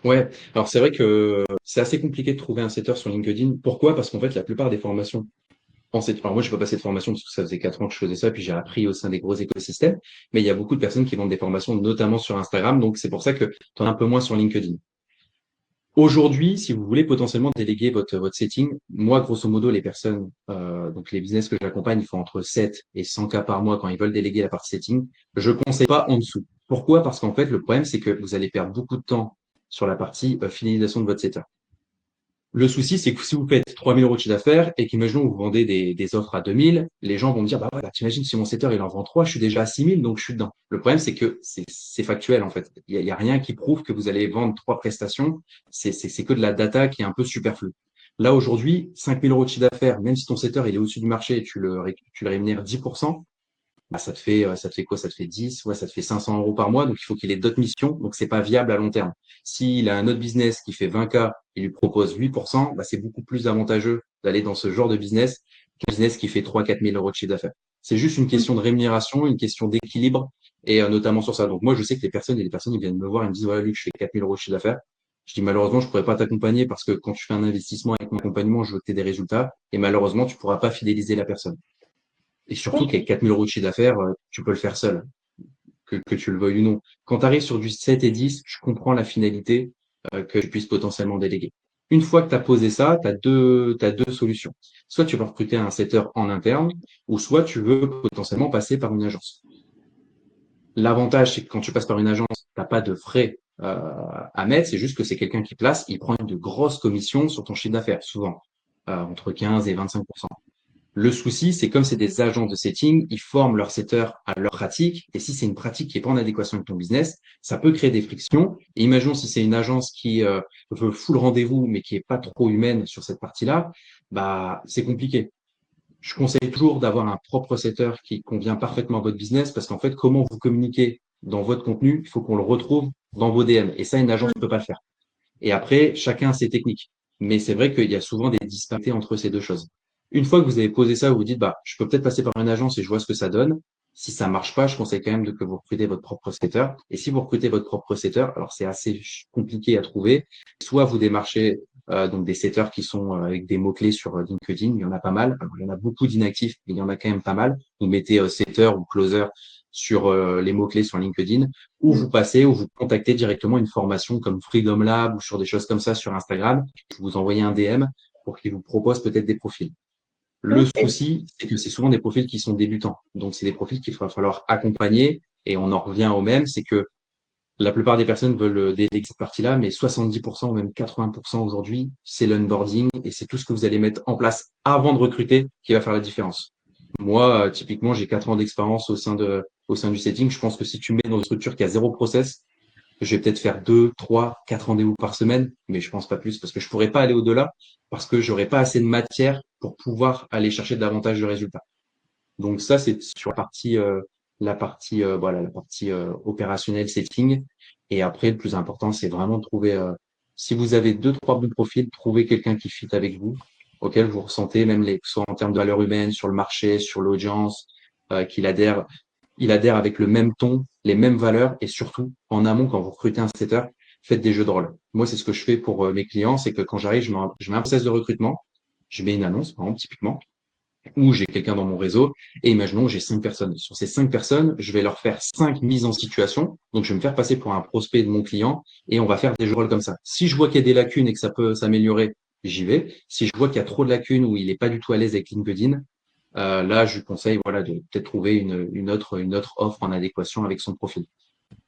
Ouais, alors c'est vrai que c'est assez compliqué de trouver un setter sur LinkedIn. Pourquoi? Parce qu'en fait, la plupart des formations alors moi, je n'ai pas passé de formation parce que ça faisait 4 ans que je faisais ça, puis j'ai appris au sein des gros écosystèmes. Mais il y a beaucoup de personnes qui vendent des formations, notamment sur Instagram. Donc, c'est pour ça que tu en as un peu moins sur LinkedIn. Aujourd'hui, si vous voulez potentiellement déléguer votre setting, moi, grosso modo, les personnes, donc les business que j'accompagne, ils font entre 7 et 100 cas par mois quand ils veulent déléguer la partie setting. Je ne conseille pas en dessous. Pourquoi? Parce qu'en fait, le problème, c'est que vous allez perdre beaucoup de temps sur la partie finalisation de votre setter. Le souci, c'est que si vous faites 3 000 euros de chiffre d'affaires et qu'imaginons vous vendez des offres à 2 000, les gens vont me dire, bah voilà, t'imagines si mon setter il en vend 3, je suis déjà à 6 000, donc je suis dedans. Le problème, c'est que c'est factuel, en fait. Il y a rien qui prouve que vous allez vendre 3 prestations. C'est que de la data qui est un peu superflue. Là, aujourd'hui, 5 000 euros de chiffre d'affaires, même si ton setter il est au-dessus du marché et tu le rémunères 10%, bah, ça te fait quoi? Ça te fait 10, ouais, ça te fait 500 euros par mois. Donc, il faut qu'il ait d'autres missions. Donc, c'est pas viable à long terme. S'il a un autre business qui fait 20K et lui propose 8%, bah, c'est beaucoup plus avantageux d'aller dans ce genre de business qu'un business qui fait 3 4 000 euros de chiffre d'affaires. C'est juste une question de rémunération, une question d'équilibre et notamment sur ça. Donc, moi, je sais que les personnes, ils viennent me voir et me disent, voilà, Luc, je fais 4 000 euros de chiffre d'affaires. Je dis, malheureusement, je pourrais pas t'accompagner parce que quand tu fais un investissement avec mon accompagnement, je veux que tu aies des résultats et malheureusement, tu pourras pas fidéliser la personne. Et surtout Ok. qu'avec 4 000 euros de chiffre d'affaires, tu peux le faire seul, que tu le veuilles ou non. Quand tu arrives sur du 7 et 10, je comprends la finalité que tu puisses potentiellement déléguer. Une fois que tu as posé ça, t'as deux solutions. Soit tu vas recruter un setter en interne, ou soit tu veux potentiellement passer par une agence. L'avantage, c'est que quand tu passes par une agence, tu n'as pas de frais à mettre, c'est juste que c'est quelqu'un qui place, il prend de grosses commissions sur ton chiffre d'affaires, souvent, entre 15 et 25%. Le souci, c'est comme c'est des agents de setting, ils forment leur setter à leur pratique. Et si c'est une pratique qui est pas en adéquation avec ton business, ça peut créer des frictions. Et imaginons si c'est une agence qui veut full rendez-vous, mais qui est pas trop humaine sur cette partie-là, bah c'est compliqué. Je conseille toujours d'avoir un propre setter qui convient parfaitement à votre business parce qu'en fait, comment vous communiquez dans votre contenu, il faut qu'on le retrouve dans vos DM. Et ça, une agence ne peut pas le faire. Et après, chacun a ses techniques. Mais c'est vrai qu'il y a souvent des disparités entre ces deux choses. Une fois que vous avez posé ça, vous vous dites, bah, je peux peut-être passer par une agence et je vois ce que ça donne. Si ça marche pas, je conseille quand même que vous recrutez votre propre setter. Et si vous recrutez votre propre setter, alors c'est assez compliqué à trouver. Soit vous démarchez donc des setters qui sont avec des mots-clés sur LinkedIn, il y en a pas mal. Alors, il y en a beaucoup d'inactifs, mais il y en a quand même pas mal. Vous mettez setter ou closer sur les mots-clés sur LinkedIn ou vous passez ou vous contactez directement une formation comme Freedom Lab ou sur des choses comme ça sur Instagram. Vous envoyez un DM pour qu'ils vous proposent peut-être des profils. Le Ok. souci, c'est que c'est souvent des profils qui sont débutants. Donc, c'est des profils qu'il va falloir accompagner et on en revient au même, c'est que la plupart des personnes veulent déléguer cette partie-là, mais 70% ou même 80% aujourd'hui, c'est l'onboarding et c'est tout ce que vous allez mettre en place avant de recruter qui va faire la différence. Moi, typiquement, j'ai 4 ans d'expérience au sein du setting. Je pense que si tu me mets dans une structure qui a zéro process, je vais peut-être faire 2, 3, 4 rendez-vous par semaine, mais je pense pas plus parce que je pourrais pas aller au-delà parce que j'aurais pas assez de matière pour pouvoir aller chercher davantage de résultats. Donc ça, c'est sur la partie opérationnelle setting. Et après, le plus important, c'est vraiment de trouver, si vous avez deux, trois bons profils, trouver quelqu'un qui fit avec vous, auquel vous ressentez même que ce soit en termes de valeur humaine, sur le marché, sur l'audience, qu'il adhère, il adhère avec le même ton, les mêmes valeurs et surtout, en amont, quand vous recrutez un setter, faites des jeux de rôle. Moi, c'est ce que je fais pour mes clients, c'est que quand j'arrive, je mets un process de recrutement, je mets une annonce, par exemple, typiquement, ou j'ai quelqu'un dans mon réseau, et imaginons j'ai 5 personnes. Sur ces 5 personnes, je vais leur faire 5 mises en situation. Donc, je vais me faire passer pour un prospect de mon client et on va faire des jeux de rôle comme ça. Si je vois qu'il y a des lacunes et que ça peut s'améliorer, j'y vais. Si je vois qu'il y a trop de lacunes ou il n'est pas du tout à l'aise avec LinkedIn, là, je lui conseille voilà, de peut-être trouver une autre offre en adéquation avec son profil.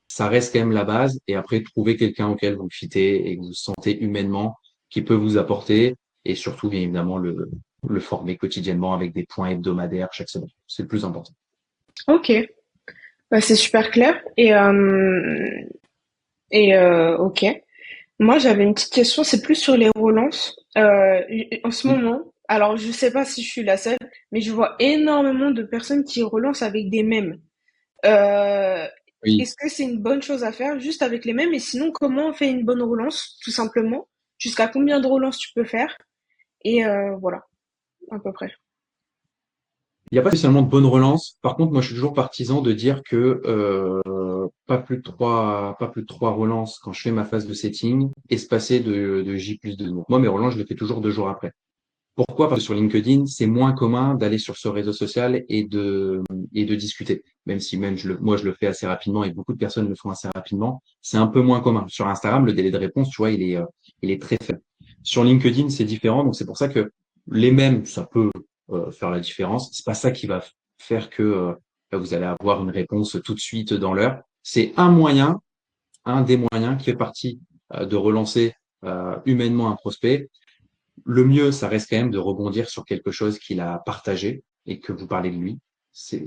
Ça reste quand même la base et après, trouver quelqu'un auquel vous fitez et que vous sentez humainement qui peut vous apporter et surtout, bien évidemment, le former quotidiennement avec des points hebdomadaires chaque semaine. C'est le plus important. Ok, bah, c'est super clair. Ok. Moi, j'avais une petite question, c'est plus sur les relances. En ce Mm. moment, alors je sais pas si je suis la seule, mais je vois énormément de personnes qui relancent avec des mèmes. Euh, Oui. Est-ce que c'est une bonne chose à faire juste avec les mèmes? Et sinon, comment on fait une bonne relance, tout simplement? Jusqu'à combien de relances tu peux faire? Voilà, à peu près. Il n'y a pas spécialement de bonne relance. Par contre, moi, je suis toujours partisan de dire que pas plus de trois relances quand je fais ma phase de setting, espacées de J+2. Donc moi, mes relances, je les fais toujours 2 jours après. Pourquoi? Parce que sur LinkedIn, c'est moins commun d'aller sur ce réseau social et de discuter. Même si même moi, je le fais assez rapidement et beaucoup de personnes le font assez rapidement, c'est un peu moins commun. Sur Instagram, le délai de réponse, tu vois, il est très faible. Sur LinkedIn, c'est différent. Donc, c'est pour ça que les mêmes, ça peut faire la différence. C'est pas ça qui va faire que vous allez avoir une réponse tout de suite dans l'heure. C'est un des moyens qui fait partie de relancer humainement un prospect. Le mieux, ça reste quand même de rebondir sur quelque chose qu'il a partagé et que vous parlez de lui.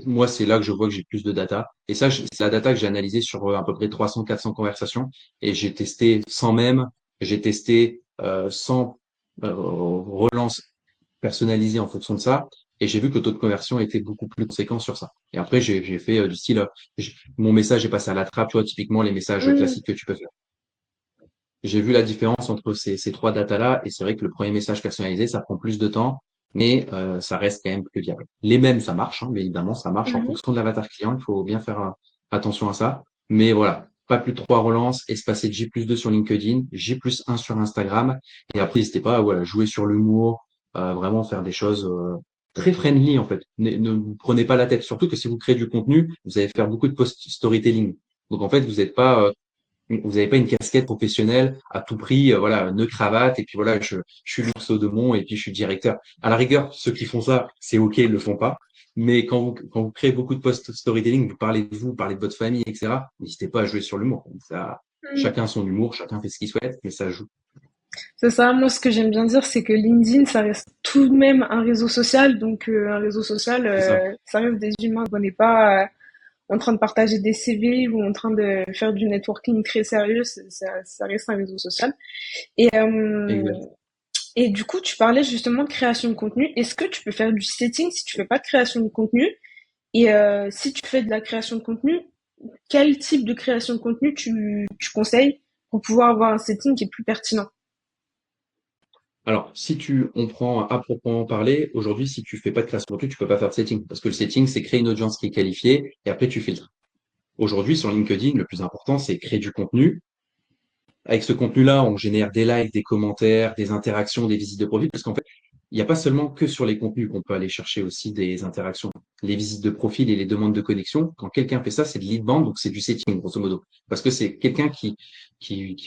Moi, c'est là que je vois que j'ai plus de data. Et ça, c'est la data que j'ai analysée sur à peu près 300, 400 conversations. Et j'ai testé sans même, j'ai testé sans relance personnalisée en fonction de ça. Et j'ai vu que le taux de conversion était beaucoup plus conséquent sur ça. Et après, j'ai fait du style, mon message est passé à la trappe, tu vois, typiquement les messages Hmm, classiques que tu peux faire. J'ai vu la différence entre ces 3 datas-là et c'est vrai que le premier message personnalisé, ça prend plus de temps, mais ça reste quand même plus viable. Les mêmes, ça marche, hein, mais évidemment, ça marche en mhm, fonction de l'avatar client. Il faut bien faire attention à ça. Mais voilà, pas plus de 3 relances, espacer de J+2 sur LinkedIn, J+1 sur Instagram. Et après, n'hésitez pas à voilà, jouer sur l'humour, vraiment faire des choses très friendly en fait. Ne vous prenez pas la tête. Surtout que si vous créez du contenu, vous allez faire beaucoup de post storytelling. Donc en fait, vous n'êtes pas vous n'avez pas une casquette professionnelle à tout prix, voilà, nœud cravate, et puis voilà, je suis Luxo de Mont, et puis je suis directeur. À la rigueur, ceux qui font ça, c'est OK, ils le font pas. Mais quand vous créez beaucoup de posts storytelling, vous parlez de vous, vous parlez de votre famille, etc., n'hésitez pas à jouer sur l'humour. Ça, hmm. chacun son humour, chacun fait ce qu'il souhaite, mais ça joue. C'est ça, moi ce que j'aime bien dire, c'est que LinkedIn, ça reste tout de même un réseau social. Donc un réseau social, C'est ça. ça reste des humains. On n'est pas en train de partager des CV ou en train de faire du networking très sérieux. Ça reste un réseau social. Et, euh, Exact. et du coup, tu parlais justement de création de contenu. Est-ce que tu peux faire du setting si tu fais pas de création de contenu? Si tu fais de la création de contenu, quel type de création de contenu tu conseilles pour pouvoir avoir un setting qui est plus pertinent? Alors, on prend à proprement parler, aujourd'hui, si tu fais pas de création de contenu, tu peux pas faire de setting. Parce que le setting, c'est créer une audience qui est qualifiée, et après, tu filtres. Aujourd'hui, sur LinkedIn, le plus important, c'est créer du contenu. Avec ce contenu-là, on génère des likes, des commentaires, des interactions, des visites de profil, parce qu'en fait, il n'y a pas seulement que sur les contenus qu'on peut aller chercher aussi des interactions. Les visites de profil et les demandes de connexion, quand quelqu'un fait ça, c'est de lead-band, donc c'est du setting, grosso modo. Parce que c'est quelqu'un qui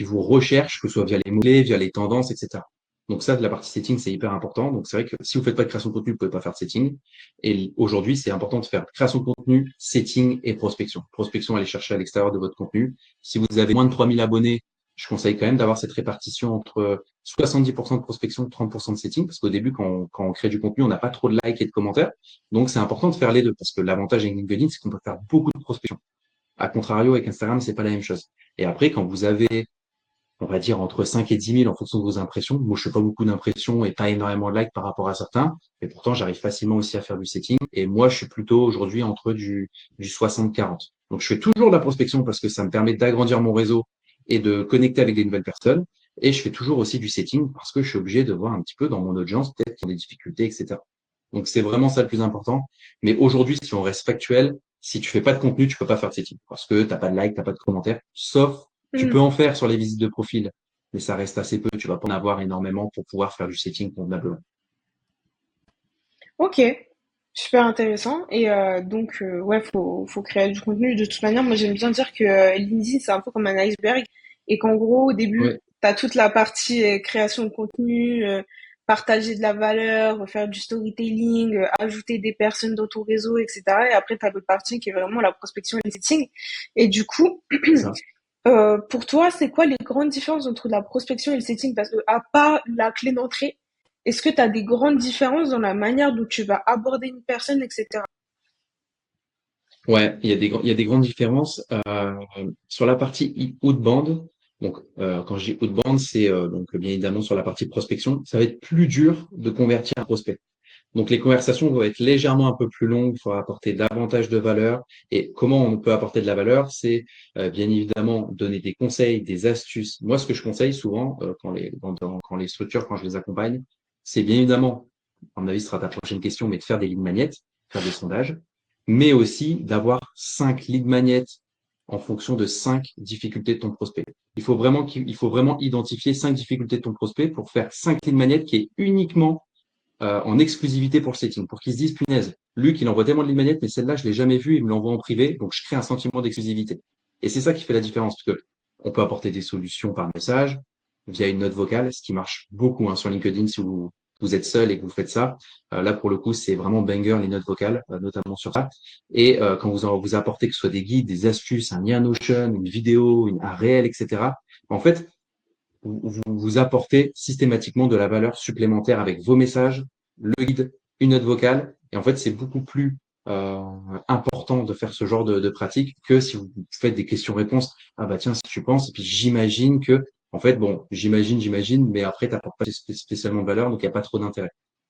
vous recherche, que ce soit via les mots-clés, via les tendances, etc. Donc ça, de la partie setting, c'est hyper important. Donc c'est vrai que si vous faites pas de création de contenu, vous pouvez pas faire de setting. Et aujourd'hui, c'est important de faire création de contenu, setting et prospection. Prospection, aller chercher à l'extérieur de votre contenu. Si vous avez moins de 3000 abonnés, je conseille quand même d'avoir cette répartition entre 70% de prospection, 30% de setting, parce qu'au début, quand on crée du contenu, on n'a pas trop de likes et de commentaires. Donc, c'est important de faire les deux, parce que l'avantage avec LinkedIn, c'est qu'on peut faire beaucoup de prospection. A contrario, avec Instagram, c'est pas la même chose. Et après, quand vous avez, on va dire, entre 5 et 10 000 en fonction de vos impressions, moi, je fais pas beaucoup d'impressions et pas énormément de likes par rapport à certains, mais pourtant, j'arrive facilement aussi à faire du setting. Et moi, je suis plutôt aujourd'hui entre du 60-40. Donc, je fais toujours de la prospection parce que ça me permet d'agrandir mon réseau et de connecter avec des nouvelles personnes. Et je fais toujours aussi du setting parce que je suis obligé de voir un petit peu dans mon audience, peut-être qu'il y a des difficultés, etc. Donc, c'est vraiment ça le plus important. Mais aujourd'hui, si on reste factuel, si tu fais pas de contenu, tu peux pas faire de setting parce que t'as pas de like, t'as pas de commentaires, sauf tu peux Hmm. en faire sur les visites de profil, mais ça reste assez peu. Tu vas pas en avoir énormément pour pouvoir faire du setting convenablement. Ok. Super intéressant. Et donc, ouais, faut créer du contenu. De toute manière, moi, j'aime bien dire que LinkedIn, c'est un peu comme un iceberg et qu'en gros, au début, Ouais, tu as toute la partie création de contenu, partager de la valeur, faire du storytelling, ajouter des personnes dans ton réseau, etc. Et après, tu as l'autre partie qui est vraiment la prospection et le setting. Et du coup, c'est ça. pour toi, c'est quoi les grandes différences entre la prospection et le setting? Parce que, à part la clé d'entrée, est-ce que tu as des grandes différences dans la manière dont tu vas aborder une personne, etc.? Ouais, il y a des grandes différences sur la partie outbound. Donc, quand je dis outbound, c'est donc bien évidemment sur la partie prospection, ça va être plus dur de convertir un prospect. Donc, les conversations vont être légèrement un peu plus longues. Il faut apporter davantage de valeur. Et comment on peut apporter de la valeur? C'est bien évidemment donner des conseils, des astuces. Moi, ce que je conseille souvent quand les structures, quand je les accompagne, c'est bien évidemment, à mon avis, ce sera ta prochaine question, mais de faire des lead magnets, faire des sondages, mais aussi d'avoir 5 lead magnets en fonction de 5 difficultés de ton prospect. Il faut vraiment identifier 5 difficultés de ton prospect pour faire 5 lead magnets qui est uniquement en exclusivité pour le setting, pour qu'ils se disent, punaise, Luc, il envoie tellement de lignes mais celle-là, je l'ai jamais vue, il me l'envoie en privé, donc je crée un sentiment d'exclusivité. Et c'est ça qui fait la différence, parce que on peut apporter des solutions par message, via une note vocale, ce qui marche beaucoup hein, sur LinkedIn si vous êtes seul et que vous faites ça. Là, pour le coup, c'est vraiment banger les notes vocales, notamment sur ça. Et quand vous apportez que ce soit des guides, des astuces, un lien Notion, une vidéo, un réel, etc. En fait, vous apportez systématiquement de la valeur supplémentaire avec vos messages, le guide, une note vocale. Et en fait, c'est beaucoup plus euh, important de faire ce genre de pratique que si vous faites des questions-réponses. Ah bah tiens, si tu penses, et puis j'imagine que, en fait, bon, j'imagine, mais après, tu n'apportes pas spécialement de valeur, donc il n'y a pas trop d'intérêt.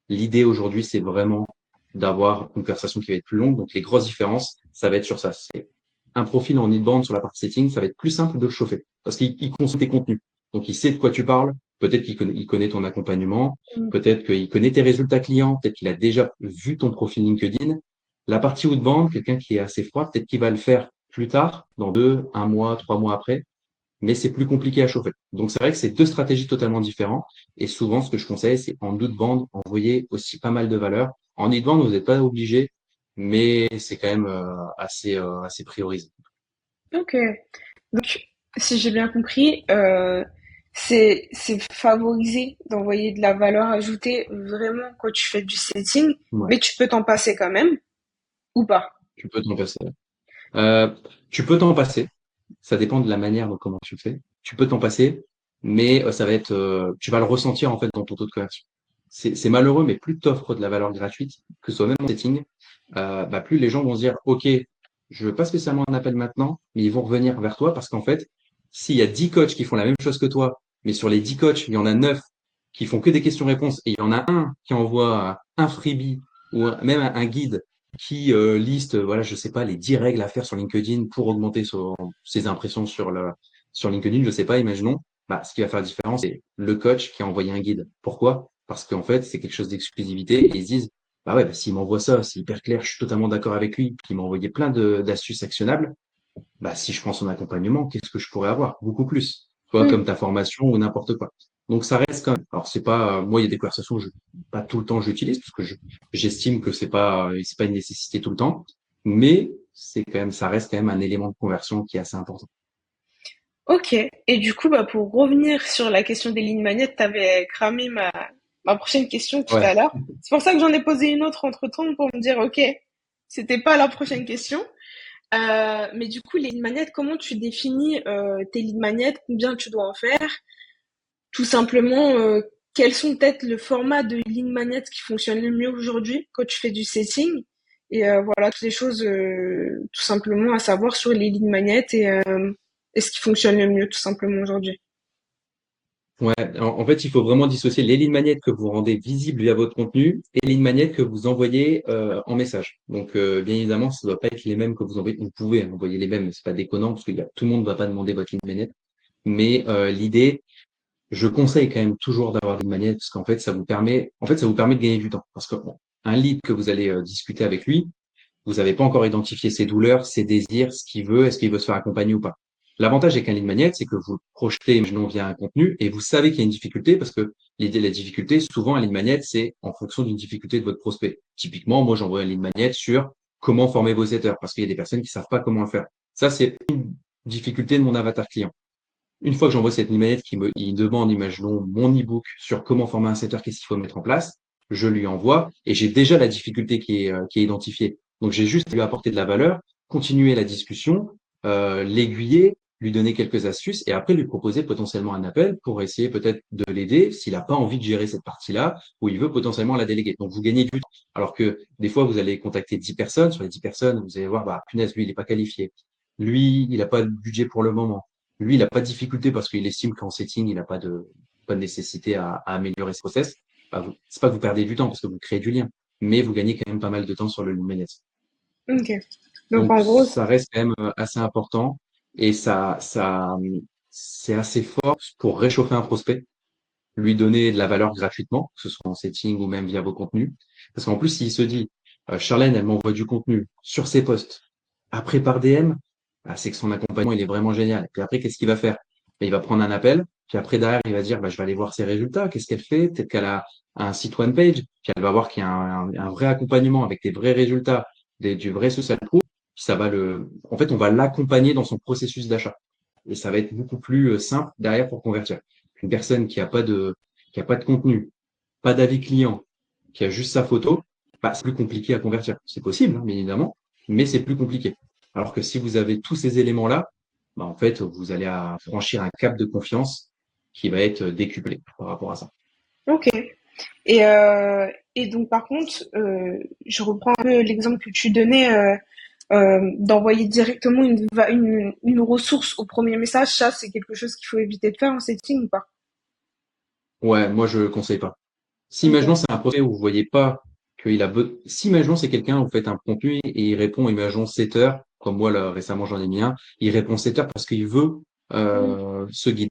L'idée aujourd'hui, c'est vraiment d'avoir une conversation qui va être plus longue. Donc les grosses différences, ça va être sur ça. C'est un profil en inbound sur la partie setting, ça va être plus simple de le chauffer parce qu'il consomme tes contenus. Donc, il sait de quoi tu parles. Peut-être il connaît ton accompagnement. Mm. Peut-être qu'il connaît tes résultats clients. Peut-être qu'il a déjà vu ton profil LinkedIn. La partie outbound, quelqu'un qui est assez froid, peut-être qu'il va le faire plus tard, dans 1 mois, 3 mois après. Mais c'est plus compliqué à chauffer. Donc, c'est vrai que c'est deux stratégies totalement différentes. Et souvent, ce que je conseille, c'est en outbound, envoyer aussi pas mal de valeur. En outbound, vous n'êtes pas obligé, mais c'est quand même assez priorisé. Ok. Donc, si j'ai bien compris, c'est favoriser d'envoyer de la valeur ajoutée vraiment quand tu fais du setting, Ouais, mais tu peux t'en passer quand même ou pas. tu peux t'en passer. Euh, tu peux t'en passer. Ça dépend de la manière dont comment tu le fais. Tu peux t'en passer, mais ça va être, tu vas le ressentir en fait dans ton taux de conversion. C'est malheureux, mais plus tu offres de la valeur gratuite, que ce soit même en setting, bah, plus les gens vont se dire, OK, je veux pas spécialement un appel maintenant, mais ils vont revenir vers toi parce qu'en fait, s'il y a 10 coachs qui font la même chose que toi, mais sur les 10 coachs, il y en a 9 qui font que des questions-réponses et il y en a un qui envoie un freebie ou même un guide qui liste, voilà, je sais pas, les 10 règles à faire sur LinkedIn pour augmenter ses impressions sur LinkedIn, je sais pas, imaginons. Bah, ce qui va faire la différence, c'est le coach qui a envoyé un guide. Pourquoi? Parce qu'en fait, c'est quelque chose d'exclusivité et ils se disent, bah ouais, bah, s'il m'envoie ça, c'est hyper clair, je suis totalement d'accord avec lui, puis il m'a envoyé plein d'astuces actionnables, bah, si je prends son accompagnement, qu'est-ce que je pourrais avoir? Beaucoup plus. Tu vois, Mm. comme ta formation ou n'importe quoi. Donc, ça reste quand même. Alors, c'est pas, moi, il y a des conversations, pas tout le temps j'utilise parce que j'estime que c'est pas une nécessité tout le temps, mais c'est quand même, ça reste quand même un élément de conversion qui est assez important. Ok. Et du coup, bah, pour revenir sur la question des lignes magnétiques, t'avais cramé ma prochaine question tout Ouais. à l'heure. C'est pour ça que j'en ai posé une autre entre-temps pour me dire, ok, c'était pas la prochaine question. Mais du coup, les lignes magnétiques, comment tu définis tes lignes magnétiques, combien tu dois en faire? Tout simplement, quels sont peut-être le format de ligne magnétique qui fonctionne le mieux aujourd'hui quand tu fais du setting? Et voilà, toutes les choses tout simplement à savoir sur les lignes magnétiques et ce qui fonctionne le mieux tout simplement aujourd'hui. Ouais, en fait, il faut vraiment dissocier les lignes magnétiques que vous rendez visibles via votre contenu et les lignes magnétiques que vous envoyez en message. Donc, bien évidemment, ça ne doit pas être les mêmes que vous envoyez. Vous pouvez envoyer les mêmes, mais c'est pas déconnant parce que tout le monde ne va pas demander votre ligne magnétique. Mais l'idée, je conseille quand même toujours d'avoir des lignes magnétiques parce qu'en fait, ça vous permet de gagner du temps. Parce que bon, un lead que vous allez discuter avec lui, vous n'avez pas encore identifié ses douleurs, ses désirs, ce qu'il veut, est-ce qu'il veut se faire accompagner ou pas. L'avantage avec un lead magnet, c'est que vous le projetez, imaginons, via un contenu et vous savez qu'il y a une difficulté parce que l'idée de la difficulté, souvent, un lead magnet, c'est en fonction d'une difficulté de votre prospect. Typiquement, moi, j'envoie un lead magnet sur comment former vos setters parce qu'il y a des personnes qui savent pas comment le faire. Ça, c'est une difficulté de mon avatar client. Une fois que j'envoie cette lead magnet il demande, imaginons, mon ebook sur comment former un setter, qu'est-ce qu'il faut mettre en place, je lui envoie et j'ai déjà la difficulté qui est identifiée. Donc, j'ai juste à lui apporter de la valeur, continuer la discussion, l'aiguiller, lui donner quelques astuces et après lui proposer potentiellement un appel pour essayer peut-être de l'aider s'il n'a pas envie de gérer cette partie-là ou il veut potentiellement la déléguer. Donc, vous gagnez du temps. Alors que des fois, vous allez contacter 10 personnes. Sur les 10 personnes, vous allez voir, bah, punaise, lui, il n'est pas qualifié. Lui, il n'a pas de budget pour le moment. Lui, il n'a pas de difficulté parce qu'il estime qu'en setting, il n'a pas de nécessité à améliorer ses process. Bah, c'est pas que vous perdez du temps parce que vous créez du lien, mais vous gagnez quand même pas mal de temps sur le Lumenet. Ok. Donc, Donc, en gros, ça reste quand même assez important et c'est assez fort pour réchauffer un prospect, lui donner de la valeur gratuitement, que ce soit en setting ou même via vos contenus. Parce qu'en plus, s'il se dit, Charlène, elle m'envoie du contenu sur ses posts, après par DM, bah, c'est que son accompagnement, il est vraiment génial. Et puis après, qu'est-ce qu'il va faire? Bah, il va prendre un appel, puis après, derrière, il va dire, bah, je vais aller voir ses résultats, qu'est-ce qu'elle fait? Peut-être qu'elle a un site one page, puis elle va voir qu'il y a un vrai accompagnement avec des vrais résultats, du vrai social proof. Puis en fait, on va l'accompagner dans son processus d'achat. Et ça va être beaucoup plus simple derrière pour convertir. Une personne qui a pas de contenu, pas d'avis client, qui a juste sa photo, bah, c'est plus compliqué à convertir. C'est possible, hein, bien évidemment, mais c'est plus compliqué. Alors que si vous avez tous ces éléments-là, bah, en fait, vous allez franchir un cap de confiance qui va être décuplé par rapport à ça. ok. Et donc, par contre, je reprends un peu l'exemple que tu donnais, d'envoyer directement une ressource au premier message. Ça, c'est quelque chose qu'il faut éviter de faire en setting ou pas? Ouais, moi, je conseille pas. Si, Ok. imaginons, c'est un prospect où vous voyez pas si, imaginons, c'est quelqu'un, vous faites un contenu et il répond, imaginons, 7 heures, comme moi, là, récemment, j'en ai mis un, il répond 7 heures parce qu'il veut, Mm. ce guide.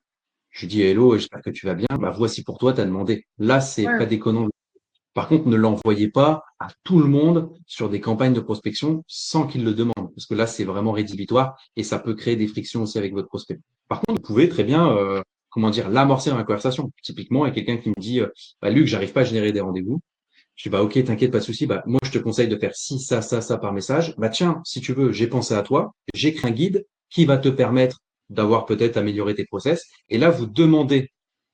Je lui dis, hello, j'espère que tu vas bien. Bah, voici pour toi, t'as demandé. Là, c'est pas Ouais. déconnant. Par contre, ne l'envoyez pas à tout le monde sur des campagnes de prospection sans qu'il le demande, parce que là, c'est vraiment rédhibitoire et ça peut créer des frictions aussi avec votre prospect. Par contre, vous pouvez très bien, comment dire, l'amorcer dans la conversation. Typiquement, il y a quelqu'un qui me dit, bah, Luc, j'arrive pas à générer des rendez-vous. Je dis, bah, ok, t'inquiète, pas de souci. Bah, moi, je te conseille de faire ci, ça par message. Bah, tiens, si tu veux, j'ai pensé à toi. J'écris un guide qui va te permettre d'avoir peut-être amélioré tes process. Et là, vous demandez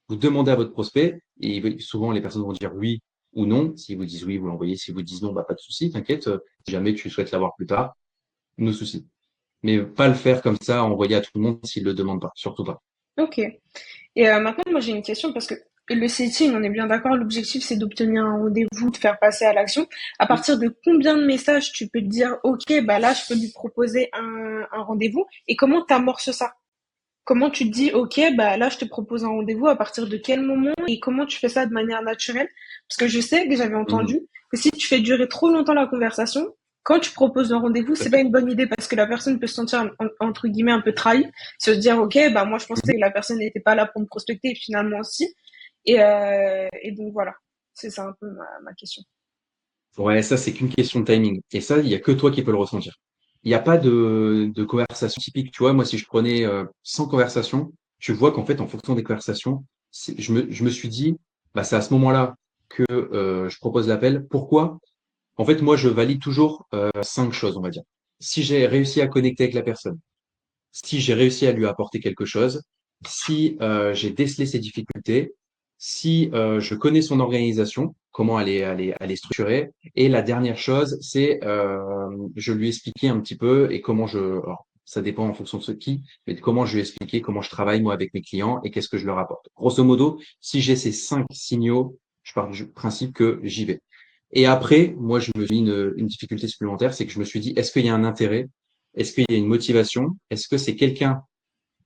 à votre prospect, et souvent les personnes vont dire oui ou non. Si vous disent oui, vous l'envoyez. Si vous disent non, bah, pas de souci, t'inquiète. Si jamais tu souhaites l'avoir plus tard, nos soucis. Mais pas le faire comme ça, envoyer à tout le monde s'il le demande pas, surtout pas. Ok. Et maintenant, moi, j'ai une question parce que le setting, on est bien d'accord, l'objectif, c'est d'obtenir un rendez-vous, de faire passer à l'action. À partir de combien de messages tu peux te dire, ok, bah là, je peux lui proposer un rendez-vous et comment t'amorces ça? Comment tu te dis, ok, bah là, je te propose un rendez-vous à partir de quel moment et comment tu fais ça de manière naturelle? Parce que je sais que j'avais Mhm. entendu que si tu fais durer trop longtemps la conversation, quand tu proposes un rendez-vous, Tout à c'est pas fait. une bonne idée parce que la personne peut se sentir entre guillemets un peu trahie, se dire, ok, bah moi je pensais Mhm. que la personne n'était pas là pour me prospecter et finalement si. Et donc voilà, c'est ça un peu ma question. Ouais, ça, c'est qu'une question de timing. Et ça, il y a que toi qui peux le ressentir. Il n'y a pas de conversation typique. Tu vois, moi, si je prenais 100 conversations, tu vois qu'en fait, en fonction des conversations, je me suis dit, bah, c'est à ce moment-là que je propose l'appel. Pourquoi? En fait, moi, je valide toujours 5 choses, on va dire. Si j'ai réussi à connecter avec la personne, si j'ai réussi à lui apporter quelque chose, si j'ai décelé ses difficultés, si je connais son organisation, comment elle est structurée, et la dernière chose, c'est je lui ai expliqué un petit peu et alors, ça dépend en fonction de ce qui, mais comment je lui ai expliqué comment je travaille moi avec mes clients et qu'est-ce que je leur apporte. Grosso modo, si j'ai ces 5 signaux, je pars du principe que j'y vais. Et après, moi, je me suis mis une difficulté supplémentaire, c'est que je me suis dit, est-ce qu'il y a un intérêt? Est-ce qu'il y a une motivation? Est-ce que c'est quelqu'un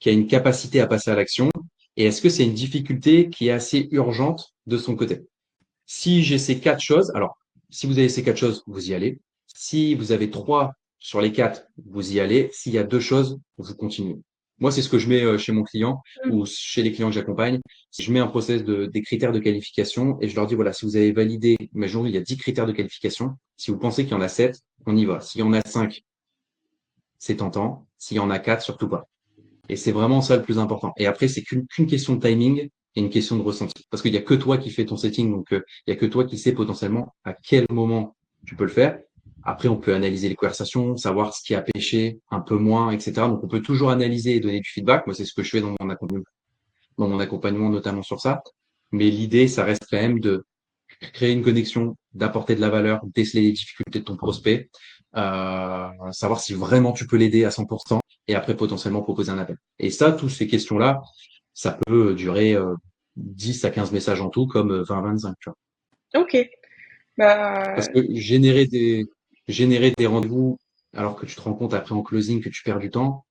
qui a une capacité à passer à l'action? Et est-ce que c'est une difficulté qui est assez urgente de son côté? Si j'ai ces 4 choses, alors, si vous avez ces 4 choses, vous y allez. Si vous avez 3 sur les 4, vous y allez. S'il y a 2 choses, vous continuez. Moi, c'est ce que je mets chez mon client Mm. ou chez les clients que j'accompagne. Je mets un process des critères de qualification et je leur dis, voilà, si vous avez validé, imaginons, il y a 10 critères de qualification. Si vous pensez qu'il y en a 7, on y va. S'il y en a 5, c'est tentant. S'il y en a 4, surtout pas. Et c'est vraiment ça le plus important. Et après, c'est qu'une question de timing et une question de ressenti. Parce qu'il y a que toi qui fais ton setting, donc il y a que toi qui sais potentiellement à quel moment tu peux le faire. Après, on peut analyser les conversations, savoir ce qui a pêché, un peu moins, etc. Donc, on peut toujours analyser et donner du feedback. Moi, c'est ce que je fais dans mon accompagnement, notamment sur ça. Mais l'idée, ça reste quand même de créer une connexion, d'apporter de la valeur, déceler les difficultés de ton prospect, savoir si vraiment tu peux l'aider à 100% et après potentiellement proposer un appel. Et ça, toutes ces questions-là, ça peut durer 10 à 15 messages en tout, comme 20-25, tu vois. Ok. Bah, Parce que générer des rendez-vous alors que tu te rends compte après en closing que tu perds du temps,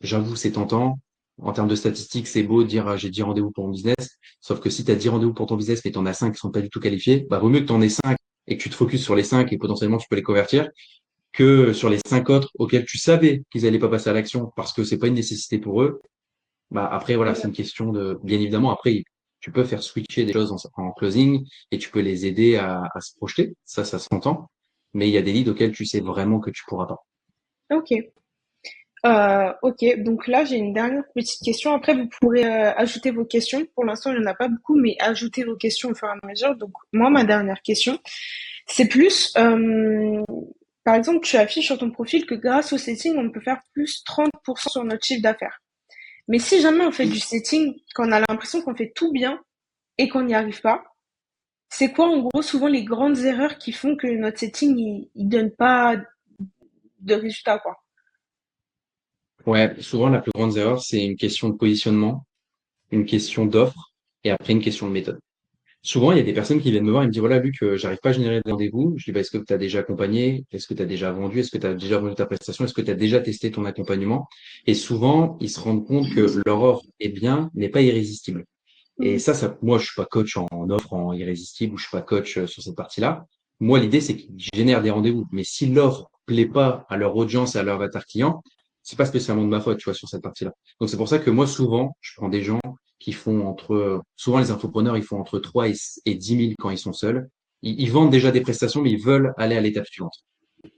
j'avoue, c'est tentant. En termes de statistiques, c'est beau de dire j'ai 10 rendez-vous pour mon business. Sauf que si tu as 10 rendez-vous pour ton business, mais tu en as 5 qui sont pas du tout qualifiés, bah, vaut mieux que tu en aies 5 et que tu te focuses sur les 5 et potentiellement tu peux les convertir que sur les 5 autres auxquels tu savais qu'ils allaient pas passer à l'action parce que c'est pas une nécessité pour eux. Bah, après, voilà, c'est une question de, bien évidemment, après, tu peux faire switcher des choses en closing et tu peux les aider à se projeter. Ça s'entend. Mais il y a des leads auxquels tu sais vraiment que tu pourras pas. ok. Ok, donc là j'ai une dernière petite question. Après, vous pourrez ajouter vos questions. Pour l'instant, il n'y en a pas beaucoup, mais ajoutez vos questions au fur et à mesure. Donc moi, ma dernière question, c'est plus, par exemple, tu affiches sur ton profil que grâce au setting, on peut faire plus 30% sur notre chiffre d'affaires. Mais si jamais on fait du setting, qu'on a l'impression qu'on fait tout bien et qu'on n'y arrive pas, c'est quoi en gros souvent les grandes erreurs qui font que notre setting il donne pas de résultat quoi? Ouais, souvent, la plus grande erreur, c'est une question de positionnement, une question d'offre et après une question de méthode. Souvent, il y a des personnes qui viennent me voir et me disent, voilà, Luc, j'arrive pas à générer des rendez-vous. Je dis, bah, est-ce que tu as déjà accompagné? Est-ce que tu as déjà vendu? Est-ce que tu as déjà vendu ta prestation? Est-ce que tu as déjà testé ton accompagnement? Et souvent, ils se rendent compte que leur offre est bien, n'est pas irrésistible. Et Mmh. moi, je suis pas coach en offre, en irrésistible, ou je suis pas coach sur cette partie-là. Moi, l'idée, c'est qu'ils génèrent des rendez-vous. Mais si l'offre plaît pas à leur audience et à leur avatar client, c'est pas spécialement de ma faute, tu vois, sur cette partie-là. Donc, c'est pour ça que moi, souvent, je prends des gens qui font souvent les infopreneurs, ils font entre 3 et 10 000 quand ils sont seuls. Ils vendent déjà des prestations, mais ils veulent aller à l'étape suivante,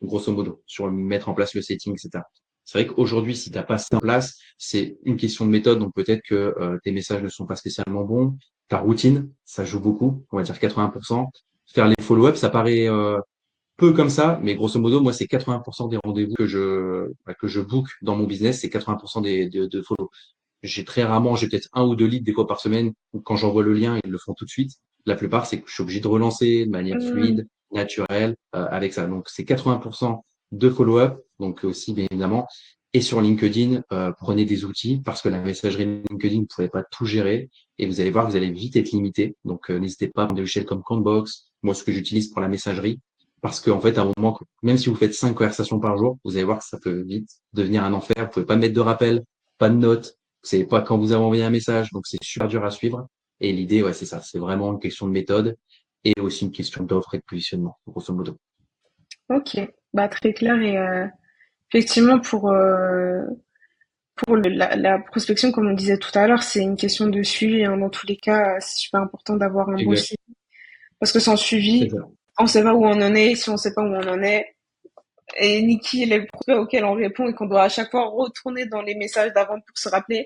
grosso modo, sur mettre en place le setting, etc. C'est vrai qu'aujourd'hui, si tu n'as pas ça en place, c'est une question de méthode. Donc peut-être que tes messages ne sont pas spécialement bons. Ta routine, ça joue beaucoup, on va dire 80%. Faire les follow-up, ça paraît peu comme ça, mais grosso modo, moi, c'est 80% des rendez-vous que je book dans mon business, c'est 80% de follow. J'ai peut-être un ou deux leads des fois par semaine, où quand j'envoie le lien, ils le font tout de suite. La plupart, c'est que je suis obligé de relancer de manière Mmh. fluide, naturelle, avec ça. Donc, c'est 80% de follow-up, donc aussi, bien évidemment. Et sur LinkedIn, prenez des outils parce que la messagerie LinkedIn, vous ne pouvez pas tout gérer et vous allez voir, vous allez vite être limité. Donc, n'hésitez pas à prendre des logiciels comme Countbox, moi, ce que j'utilise pour la messagerie, parce qu'en fait, à un moment, même si vous faites 5 conversations par jour, vous allez voir que ça peut vite devenir un enfer. Vous pouvez pas mettre de rappel, pas de notes, c'est pas quand vous avez envoyé un message, donc c'est super dur à suivre. Et l'idée, ouais, c'est ça. C'est vraiment une question de méthode et aussi une question d'offre et de positionnement, grosso modo. Ok, bah très clair et effectivement pour la prospection comme on disait tout à l'heure, c'est une question de suivi hein. Dans tous les cas, c'est super important d'avoir un bon Exact. suivi parce que sans C'est suivi, ça. on sait pas où on en est. Si on sait pas où on en est, et ni qui est les prospects auxquels on répond et qu'on doit à chaque fois retourner dans les messages d'avant pour se rappeler,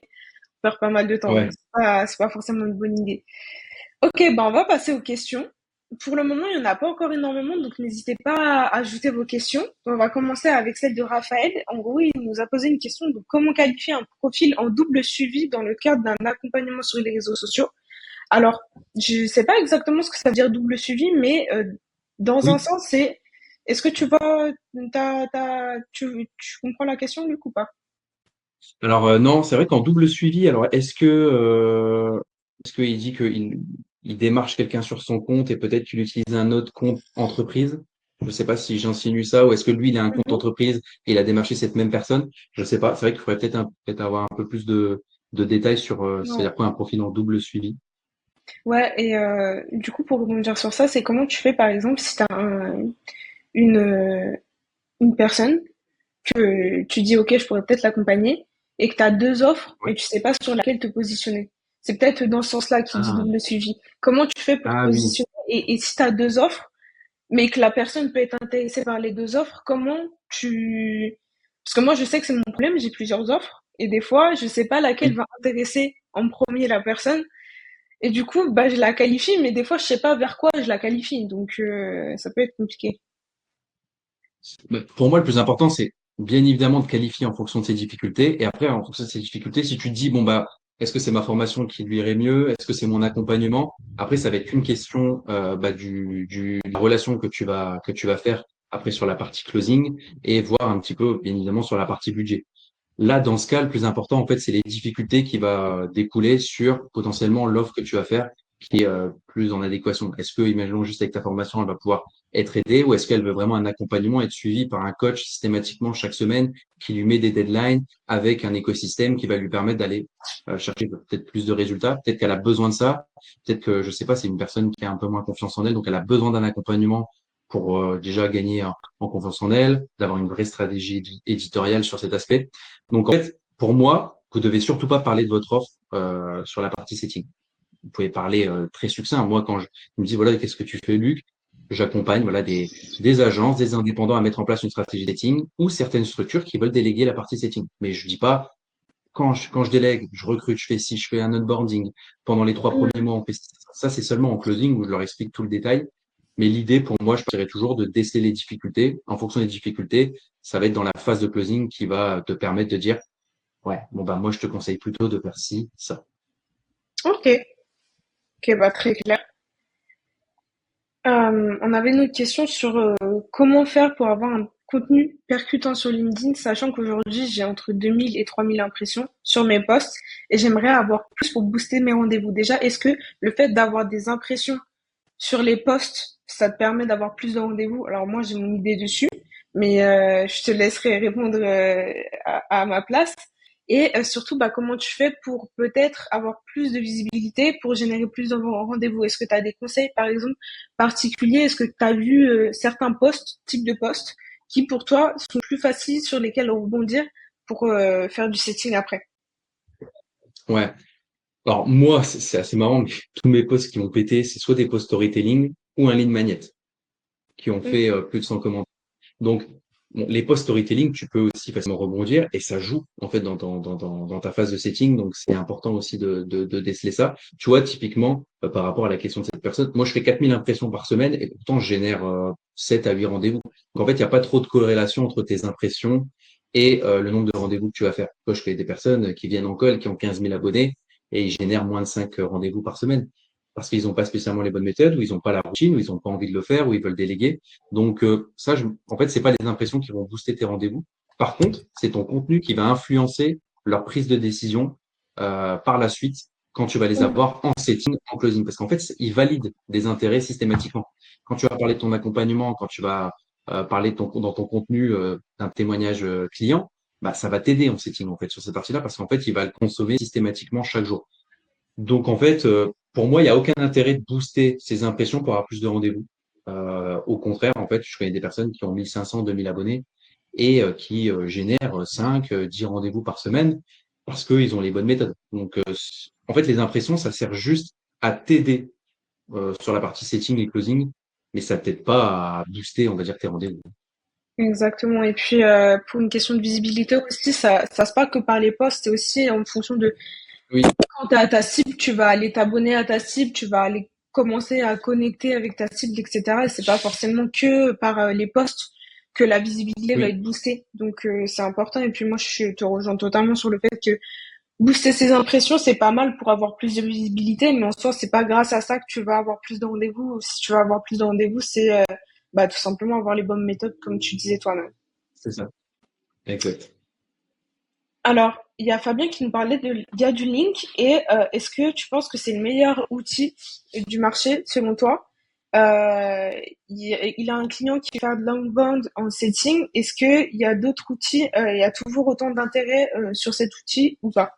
perd pas mal de temps. Donc Ouais. c'est pas forcément une bonne idée. Ok, ben on va passer aux questions. Pour le moment, il n'y en a pas encore énormément, donc n'hésitez pas à ajouter vos questions. On va commencer avec celle de Raphaël. En gros, il nous a posé une question de comment qualifier un profil en double suivi dans le cadre d'un accompagnement sur les réseaux sociaux. Alors, je sais pas exactement ce que ça veut dire double suivi, mais dans un Oui. sens, c'est est-ce que tu vois, tu comprends la question, Luc, ou pas? Alors non, c'est vrai qu'en double suivi, alors est-ce qu'il dit qu'il démarche quelqu'un sur son compte et peut-être qu'il utilise un autre compte entreprise? Je ne sais pas si j'insinue ça ou est-ce que lui il a un compte Mhm. entreprise et il a démarché cette même personne? Je ne sais pas. C'est vrai qu'il faudrait peut-être avoir un peu plus de détails sur Ouais. c'est-à-dire quoi un profil en double suivi. Ouais, et du coup, pour rebondir sur ça, c'est comment tu fais, par exemple, si tu as une, euh, une personne que tu dis, OK, je pourrais peut-être l'accompagner, et que tu as deux offres, Ouais. mais tu sais pas sur laquelle te positionner. C'est peut-être dans ce sens-là qu'il dit Ah, double suivi. Comment tu fais pour te ah oui. positionner? Et si tu as deux offres, mais que la personne peut être intéressée par les deux offres, comment tu... Parce que moi, je sais que c'est mon problème, j'ai plusieurs offres, Et des fois, je sais pas laquelle va intéresser en premier la personne. Et du coup, bah, je la qualifie, mais des fois, je sais pas vers quoi je la qualifie. Donc, ça peut être compliqué. Mais pour moi, le plus important, c'est bien évidemment de qualifier en fonction de ses difficultés. Et après, en fonction de ses difficultés, si tu te dis, bon, bah, est-ce que c'est ma formation qui lui irait mieux? Est-ce que c'est mon accompagnement? Après, ça va être une question bah, de la relation que tu vas faire après sur la partie closing et voir un petit peu, bien évidemment, sur la partie budget. Là, dans ce cas, le plus important, en fait, c'est les difficultés qui va découler sur potentiellement l'offre que tu vas faire qui est plus en adéquation. Est-ce que, imaginons juste avec ta formation, elle va pouvoir être aidée ou est-ce qu'elle veut vraiment un accompagnement, être suivie par un coach systématiquement chaque semaine qui lui met des deadlines avec un écosystème qui va lui permettre d'aller chercher peut-être plus de résultats. Peut-être qu'elle a besoin de ça. Peut-être que, je sais pas, c'est une personne qui a un peu moins confiance en elle, donc elle a besoin d'un accompagnement pour déjà gagner en confiance en elle, d'avoir une vraie stratégie éditoriale sur cet aspect. Donc, en fait, pour moi, vous devez surtout pas parler de votre offre sur la partie setting. Vous pouvez parler très succinct. Moi, quand je me dis, voilà, qu'est-ce que tu fais, Luc? J'accompagne voilà, des agences, des indépendants à mettre en place une stratégie setting ou certaines structures qui veulent déléguer la partie setting. Mais je dis pas, quand je délègue, je recrute, je fais ci, je fais un onboarding. Pendant les 3 premiers mois, on fait ça. Ça, c'est seulement en closing où je leur explique tout le détail. Mais l'idée, pour moi, je dirais toujours de déceler les difficultés. En fonction des difficultés, ça va être dans la phase de closing qui va te permettre de dire, ouais, bon, bah, moi, je te conseille plutôt de faire ci, ça. Ok, ok, bah très clair. On avait une autre question sur comment faire pour avoir un contenu percutant sur LinkedIn, sachant qu'aujourd'hui j'ai entre 2000 et 3000 impressions sur mes posts et j'aimerais avoir plus pour booster mes rendez-vous. Déjà, est-ce que le fait d'avoir des impressions sur les posts, ça te permet d'avoir plus de rendez-vous? Alors moi j'ai mon idée dessus, mais je te laisserai répondre à ma place. Et surtout, bah, comment tu fais pour peut-être avoir plus de visibilité, pour générer plus de rendez-vous? Est-ce que tu as des conseils, par exemple, particuliers? Est-ce que tu as vu certains posts, types de posts, qui pour toi sont plus faciles, sur lesquels rebondir pour faire du setting après? Ouais. Alors, moi, c'est assez marrant, mais tous mes posts qui ont pété, c'est soit des posts storytelling ou un lead magnet qui ont fait Ok. plus de 100 commentaires. Donc, bon, les posts storytelling, tu peux aussi facilement rebondir et ça joue en fait dans ta phase de setting. Donc, c'est important aussi de déceler ça. Tu vois, typiquement, par rapport à la question de cette personne, moi, je fais 4000 impressions par semaine et pourtant, je génère 7 à 8 rendez-vous. Donc, en fait, il n'y a pas trop de corrélation entre tes impressions et le nombre de rendez-vous que tu vas faire. Moi, je fais des personnes qui viennent en call, qui ont 15 000 abonnés et ils génèrent moins de 5 rendez-vous par semaine parce qu'ils n'ont pas spécialement les bonnes méthodes, ou ils n'ont pas la routine, ou ils n'ont pas envie de le faire, ou ils veulent déléguer. Donc ça, en fait, c'est pas les impressions qui vont booster tes rendez-vous. Par contre, c'est ton contenu qui va influencer leur prise de décision par la suite quand tu vas les avoir en setting, en closing. Parce qu'en fait, ils valident des intérêts systématiquement. Quand tu vas parler de ton accompagnement, quand tu vas parler dans ton contenu d'un témoignage client, bah, ça va t'aider en setting en fait sur cette partie-là parce qu'en fait, il va le consommer systématiquement chaque jour. Donc en fait, pour moi, il n'y a aucun intérêt de booster ces impressions pour avoir plus de rendez-vous. Au contraire, en fait, je connais des personnes qui ont 1500, 2000 abonnés et qui génèrent 5, 10 rendez-vous par semaine parce qu'ils ont les bonnes méthodes. Donc, en fait, les impressions, ça sert juste à t'aider sur la partie setting et closing, mais ça t'aide pas à booster, on va dire, tes rendez-vous. Exactement. Et puis, pour une question de visibilité aussi, ça se passe que par les posts, c'est aussi en fonction de Oui, quand tu as ta cible, tu vas aller t'abonner à ta cible, tu vas aller commencer à connecter avec ta cible, etc. Et c'est pas forcément que par les posts que la visibilité va oui, être boostée. Donc, c'est important. Et puis, moi, je te rejoins totalement sur le fait que booster ses impressions, c'est pas mal pour avoir plus de visibilité, mais en soi, c'est pas grâce à ça que tu vas avoir plus de rendez-vous. Si tu vas avoir plus de rendez-vous, c'est bah, tout simplement avoir les bonnes méthodes, comme tu disais toi-même. c'est ça. Exact. Alors, il y a Fabien qui nous parlait il y a du link et est-ce que tu penses que c'est le meilleur outil du marché selon toi? Il a un client qui fait de l'outbound en setting. Est-ce qu'il y a d'autres outils? Il y a toujours autant d'intérêt sur cet outil ou pas?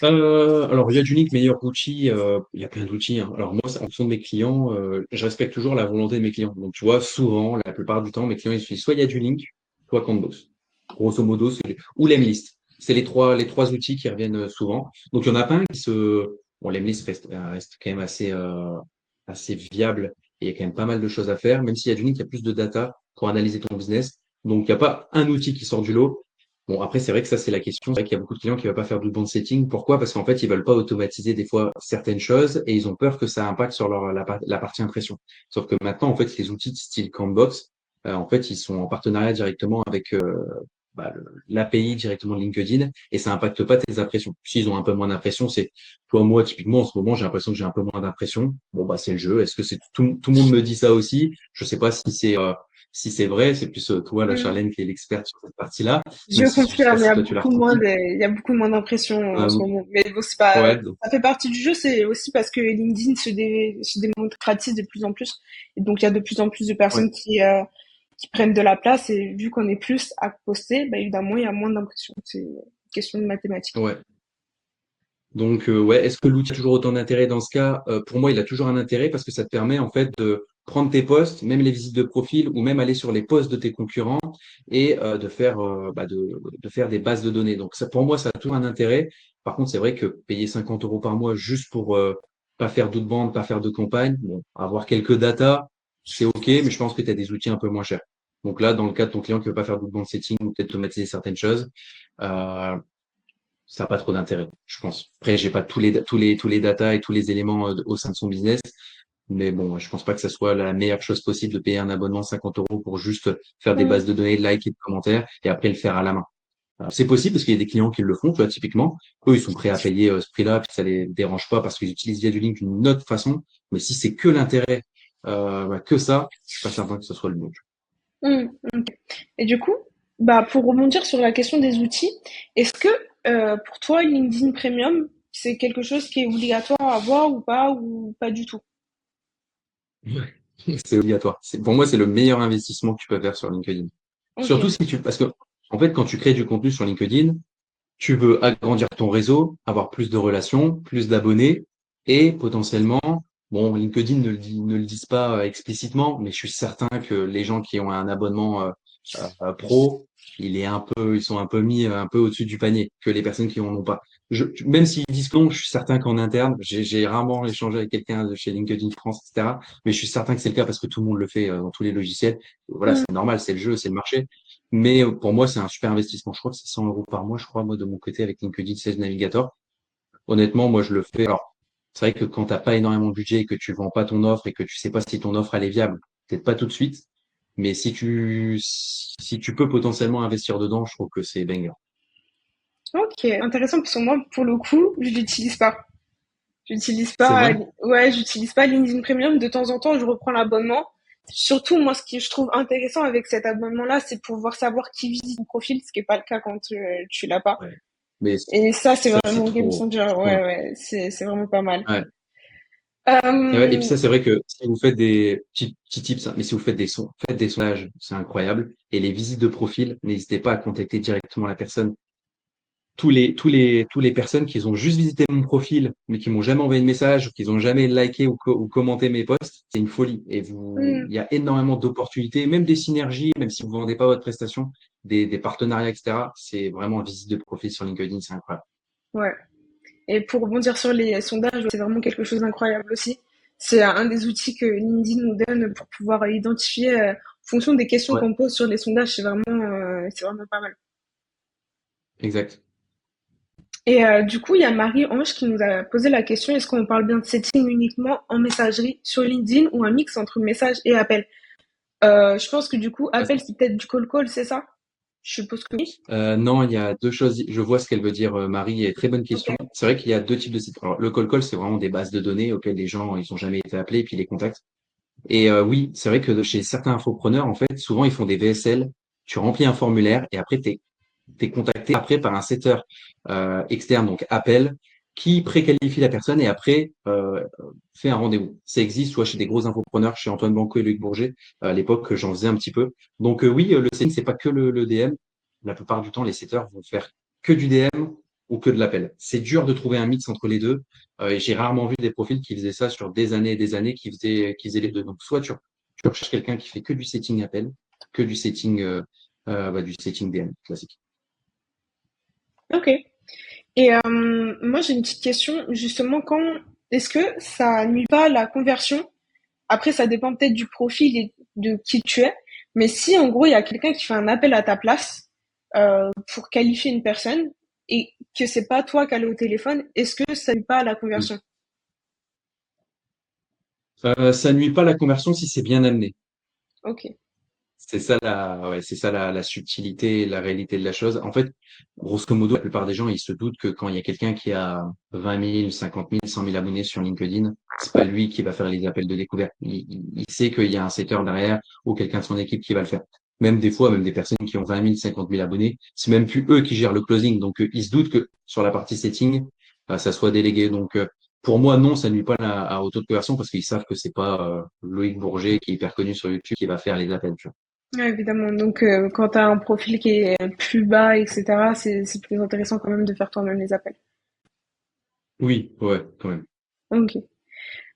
Alors, il y a d'unique meilleur outil, il y a plein d'outils, hein. Alors moi, en fonction de mes clients, je respecte toujours la volonté de mes clients. Donc, tu vois, souvent, la plupart du temps, mes clients, ils utilisent soit il y a du link, soit Canvas. Grosso modo, ou Lemlist. C'est les trois outils qui reviennent souvent. Donc, il y en a pas un qui se... Bon, Lemlist reste quand même assez viable et il y a quand même pas mal de choses à faire. Même s'il y a du link, il y a plus de data pour analyser ton business. Donc, il n'y a pas un outil qui sort du lot. Bon, après, c'est vrai que ça, c'est la question. C'est vrai qu'il y a beaucoup de clients qui ne veulent pas faire d'outbound setting. Pourquoi? Parce qu'en fait, ils veulent pas automatiser des fois certaines choses et ils ont peur que ça impacte sur la partie impression. Sauf que maintenant, en fait, les outils de style Canvas, en fait, ils sont en partenariat directement avec l'API directement de LinkedIn et ça impacte pas tes impressions. S'ils ont un peu moins d'impression, c'est toi, moi, typiquement, en ce moment, j'ai l'impression que j'ai un peu moins d'impression. Bon, bah, c'est le jeu. Est-ce que c'est tout le monde me dit ça aussi? Je sais pas si c'est vrai. C'est plus toi, la Mm. Charlène, qui est l'experte sur cette partie-là. Je Même si je sais pas confirme, si toi tu l'as ressenti. il y a beaucoup moins d'impressions en Ah ce oui. moment. Mais bon, c'est pas, Ouais, donc, ça fait partie du jeu, c'est aussi parce que LinkedIn se démocratise de plus en plus. Et donc, il y a de plus en plus de ouais, personnes qui prennent de la place et vu qu'on est plus à poster, bah, évidemment, il y a moins d'impressions. C'est une question de mathématiques. ouais. Donc, ouais, est-ce que l'outil a toujours autant d'intérêt dans ce cas? Pour moi, il a toujours un intérêt parce que ça te permet en fait de prendre tes posts, même les visites de profil, ou même aller sur les posts de tes concurrents et de faire des bases de données. Donc, ça, pour moi, ça a toujours un intérêt. Par contre, c'est vrai que payer 50 euros par mois juste pour pas faire d'outbound, pas faire de campagne, bon, avoir quelques datas, c'est OK, mais je pense que tu as des outils un peu moins chers. Donc là, dans le cas de ton client qui veut pas faire d'outbound setting ou peut-être automatiser certaines choses, euh, ça n'a pas trop d'intérêt, je pense. Après, j'ai pas tous les data et tous les éléments au sein de son business, mais bon, je pense pas que ça soit la meilleure chose possible de payer un abonnement 50 euros pour juste faire des bases Mm. de données, de likes et de commentaires et après le faire à la main. Alors, c'est possible parce qu'il y a des clients qui le font, tu vois, typiquement. Eux, ils sont prêts à payer ce prix-là, puis ça les dérange pas parce qu'ils utilisent via du link d'une autre façon. Mais si c'est que l'intérêt, que ça, je suis pas certain que ce soit le bon. Mm. Et du coup, bah, pour rebondir sur la question des outils, est-ce que pour toi, LinkedIn Premium, c'est quelque chose qui est obligatoire à avoir ou pas du tout? Ouais. C'est obligatoire. Pour moi, c'est le meilleur investissement que tu peux faire sur LinkedIn. Ok. Surtout si parce que, en fait, quand tu crées du contenu sur LinkedIn, tu veux agrandir ton réseau, avoir plus de relations, plus d'abonnés et potentiellement, bon, LinkedIn ne le disent pas explicitement, mais je suis certain que les gens qui ont un abonnement pro, ils sont un peu mis un peu au-dessus du panier que les personnes qui en ont pas. Même s'ils disent que non, je suis certain qu'en interne, j'ai rarement échangé avec quelqu'un de chez LinkedIn France, etc. Mais je suis certain que c'est le cas parce que tout le monde le fait dans tous les logiciels. Voilà, Mm. c'est normal, c'est le jeu, c'est le marché. Mais pour moi, c'est un super investissement. Je crois que c'est 100 euros par mois, je crois, moi, de mon côté, avec LinkedIn Sales Navigator. Honnêtement, moi, je le fais. Alors, c'est vrai que quand t'as pas énormément de budget et que tu vends pas ton offre et que tu sais pas si ton offre, elle est viable, peut-être pas tout de suite. Mais si tu peux potentiellement investir dedans, je trouve que c'est banger. Ok, intéressant parce que moi, pour le coup, je l'utilise pas. J'utilise C'est pas, vrai? ouais, j'utilise pas LinkedIn Premium. De temps en temps, je reprends l'abonnement. Surtout, moi, ce que je trouve intéressant avec cet abonnement-là, c'est pouvoir savoir qui visite ton profil, ce qui est pas le cas quand tu l'as pas. Ouais. Mais Et ça, c'est ça, c'est vraiment game changer. trop bien. Ouais, ouais, c'est vraiment pas mal. Ouais. Et puis Euh, ça, c'est vrai que si vous faites des petits tips, hein, mais si vous faites des sondages, c'est incroyable. Et les visites de profil, n'hésitez pas à contacter directement la personne. Tous les personnes qui ont juste visité mon profil, mais qui m'ont jamais envoyé de message, ou qui ont jamais liké ou commenté mes posts, c'est une folie. hmm, Il y a énormément d'opportunités, même des synergies, même si vous vendez pas votre prestation, des partenariats, etc. C'est vraiment une visite de profil sur LinkedIn, c'est incroyable. ouais. Et pour rebondir sur les sondages, c'est vraiment quelque chose d'incroyable aussi. C'est un des outils que LinkedIn nous donne pour pouvoir identifier, en fonction des questions Ouais, qu'on pose sur les sondages, c'est vraiment pas mal. exact. Et du coup, il y a Marie-Ange qui nous a posé la question, est-ce qu'on parle bien de setting uniquement en messagerie sur LinkedIn ou un mix entre message et appel? Je pense que du coup, appel, c'est peut-être du call, c'est ça? Je suppose que oui. Non, il y a deux choses. Je vois ce qu'elle veut dire, Marie, et très bonne Ok. question. C'est vrai qu'il y a deux types de sites. Alors, le call, c'est vraiment des bases de données auxquelles les gens, ils ont jamais été appelés, et puis les contacts. Et oui, c'est vrai que chez certains infopreneurs, en fait, souvent, ils font des VSL. Tu remplis un formulaire et après, t'es contacté après par un setter externe, donc appel, qui préqualifie la personne et après fait un rendez-vous. Ça existe soit chez des gros infopreneurs, chez Antoine Blanco et Luc Bourget. À l'époque, j'en faisais un petit peu. Donc oui, le setting, c'est pas que le DM. La plupart du temps, les setters vont faire que du DM ou que de l'appel. C'est dur de trouver un mix entre les deux. Et j'ai rarement vu des profils qui faisaient ça sur des années et des années, qui faisaient les deux. Donc soit tu recherches quelqu'un qui fait que du setting appel, que du setting DM classique. Ok. Et moi, j'ai une petite question. Justement, est-ce que ça nuit pas à la conversion? Après, ça dépend peut-être du profil et de qui tu es. Mais si, en gros, il y a quelqu'un qui fait un appel à ta place, pour qualifier une personne et que c'est pas toi qui allais au téléphone, est-ce que ça nuit pas à la Oui. conversion? Ça nuit pas à la conversion si c'est bien amené. Ok. C'est ça ouais, c'est ça la subtilité et la réalité de la chose. En fait, grosso modo, la plupart des gens, ils se doutent que quand il y a quelqu'un qui a 20 000, 50 000, 100 000 abonnés sur LinkedIn, c'est pas lui qui va faire les appels de découverte. Il sait qu'il y a un setter derrière ou quelqu'un de son équipe qui va le faire. Même des fois, même des personnes qui ont 20 000, 50 000 abonnés, c'est même plus eux qui gèrent le closing. Donc, ils se doutent que sur la partie setting, ça soit délégué. Donc, pour moi, non, ça nuit pas au taux de conversion parce qu'ils savent que c'est pas Loïc Bourget qui est hyper connu sur YouTube qui va faire les appels. Tu vois. Ouais, évidemment. Donc, quand tu as un profil qui est plus bas, etc., c'est plus intéressant quand même de faire toi-même les appels. Oui, ouais, quand même. Ok.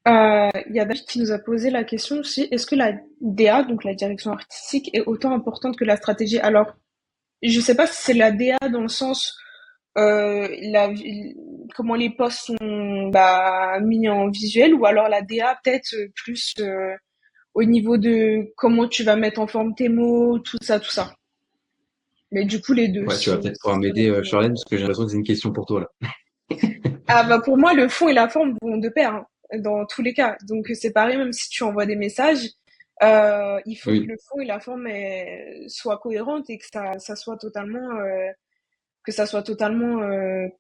Il y a David qui nous a posé la question aussi, est-ce que la DA, donc la direction artistique, est autant importante que la stratégie? Alors, je sais pas si c'est la DA dans le sens comment les posts sont mis en visuel ou alors la DA peut-être plus au niveau de comment tu vas mettre en forme tes mots, tout ça, tout ça. Mais du coup, les deux. Ouais, tu vas peut-être pouvoir Ça m'aider, répond. Charlène, parce que j'ai l'impression que c'est une question pour toi, là. Ah bah pour moi, le fond et la forme vont de pair, hein, dans tous les cas. Donc c'est pareil, même si tu envoies des messages, il faut que Oui, le fond et la forme soient cohérentes et que ça soit totalement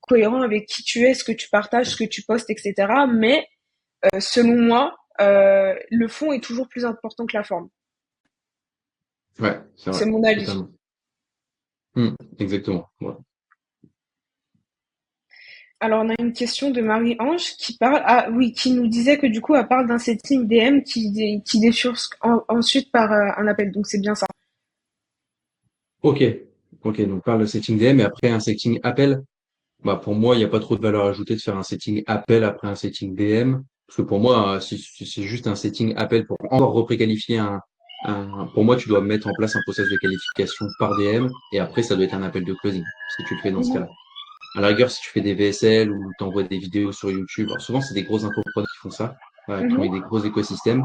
cohérent avec qui tu es, ce que tu partages, ce que tu postes, etc. Mais selon moi, le fond est toujours plus important que la forme. ouais, c'est vrai, C'est mon avis. totalement. Exactement. Ouais. Alors, on a une question de Marie-Ange qui nous disait que du coup, elle parle d'un setting DM qui déchire ensuite par un appel. Donc, c'est bien ça. Ok, ok, donc parle de setting DM et après un setting appel. Bah, pour moi, il n'y a pas trop de valeur ajoutée de faire un setting appel après un setting DM. Parce que pour moi, si c'est juste un setting appel pour encore repréqualifier pour moi, tu dois mettre en place un process de qualification par DM et après, ça doit être un appel de closing, si tu le fais dans ce Mhm, cas-là. À la rigueur, si tu fais des VSL ou tu envoies des vidéos sur YouTube, alors souvent c'est des gros infopreneurs qui font ça, qui ont mhm, des gros écosystèmes.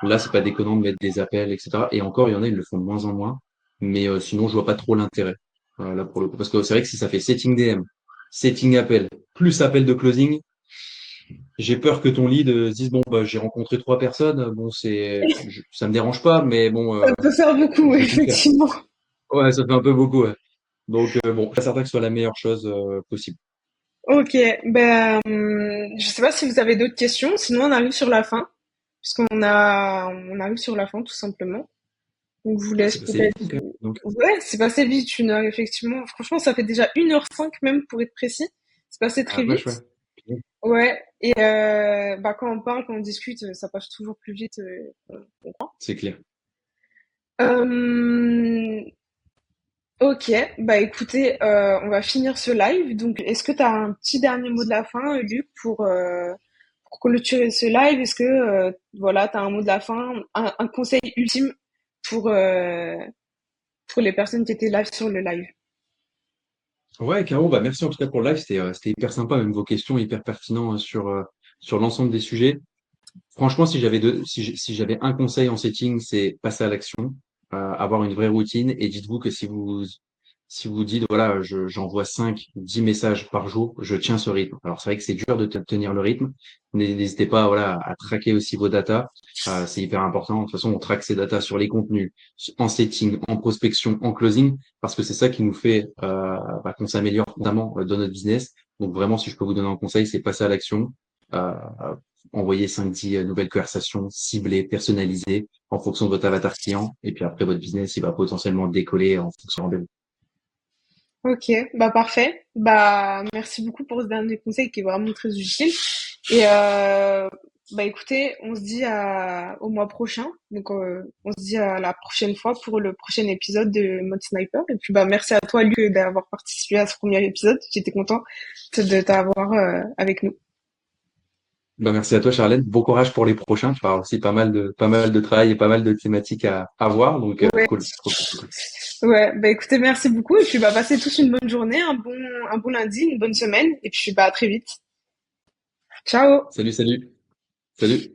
Là, c'est pas déconnant de mettre des appels, etc. Et encore, il y en a, ils le font de moins en moins. Mais sinon, je vois pas trop l'intérêt. Là, pour le coup. Parce que c'est vrai que si ça fait setting DM, setting appel, plus appel de closing, j'ai peur que ton lead se dise, bon, bah, j'ai rencontré 3 personnes, bon, ça me dérange pas, mais bon, ça peut faire beaucoup, je vais plus le faire. effectivement. Ouais, ça fait un peu beaucoup, ouais. Donc, bon, je suis pas certain que ce soit la meilleure chose possible. Ok, je sais pas si vous avez d'autres questions, sinon on arrive sur la fin, on arrive sur la fin tout simplement. Donc je vous Ah, laisse c'est passé vite, peut-être. donc. Donc, Ouais, c'est passé vite, 1 heure effectivement. Franchement, ça fait déjà 1h05 même pour être précis. C'est passé ah, très vache, vite. ouais. Ouais, et quand on parle, quand on discute, ça passe toujours plus vite. On comprend. C'est clair. Euh, ok, bah écoutez, on va finir ce live. Donc, est-ce que tu as un petit dernier mot de la fin, Luc, pour clôturer ce live? Est-ce que voilà, tu as un mot de la fin, un conseil ultime pour, euh, pour les personnes qui étaient live sur le live? Ouais, Caro, bah merci en tout cas pour le live, c'était hyper sympa, même vos questions hyper pertinentes sur l'ensemble des sujets. Franchement, si j'avais un conseil en setting, c'est passer à l'action, avoir une vraie routine et dites-vous que si vous dites voilà, j'envoie 5, 10 messages par jour, je tiens ce rythme. Alors c'est vrai que c'est dur de tenir le rythme. N'hésitez pas voilà à traquer aussi vos datas. C'est hyper important. De toute façon, on traque ces datas sur les contenus, en setting, en prospection, en closing, parce que c'est ça qui nous fait qu'on s'améliore constamment dans notre business. Donc vraiment, si je peux vous donner un conseil, c'est passer à l'action. Euh, Envoyer 5-10 nouvelles conversations ciblées, personnalisées en fonction de votre avatar client. Et puis après, votre business, il va potentiellement décoller en fonction de. Ok, bah parfait. Bah merci beaucoup pour ce dernier conseil qui est vraiment très utile. Et bah écoutez, on se dit au mois prochain. Donc on se dit à la prochaine fois pour le prochain épisode de Mode Sniper. Et puis bah merci à toi Luc d'avoir participé à ce premier épisode. J'étais content de t'avoir avec nous. Bah, merci à toi, Charlène. Bon courage pour les prochains. Tu auras aussi pas mal de travail et pas mal de thématiques à voir. Donc, Ouais, cool. Cool, cool, cool. ouais. Bah écoutez, merci beaucoup. Et puis bah passez tous une bonne journée, un bon lundi, une bonne semaine. Et puis bah à très vite. Ciao. Salut, salut. Salut.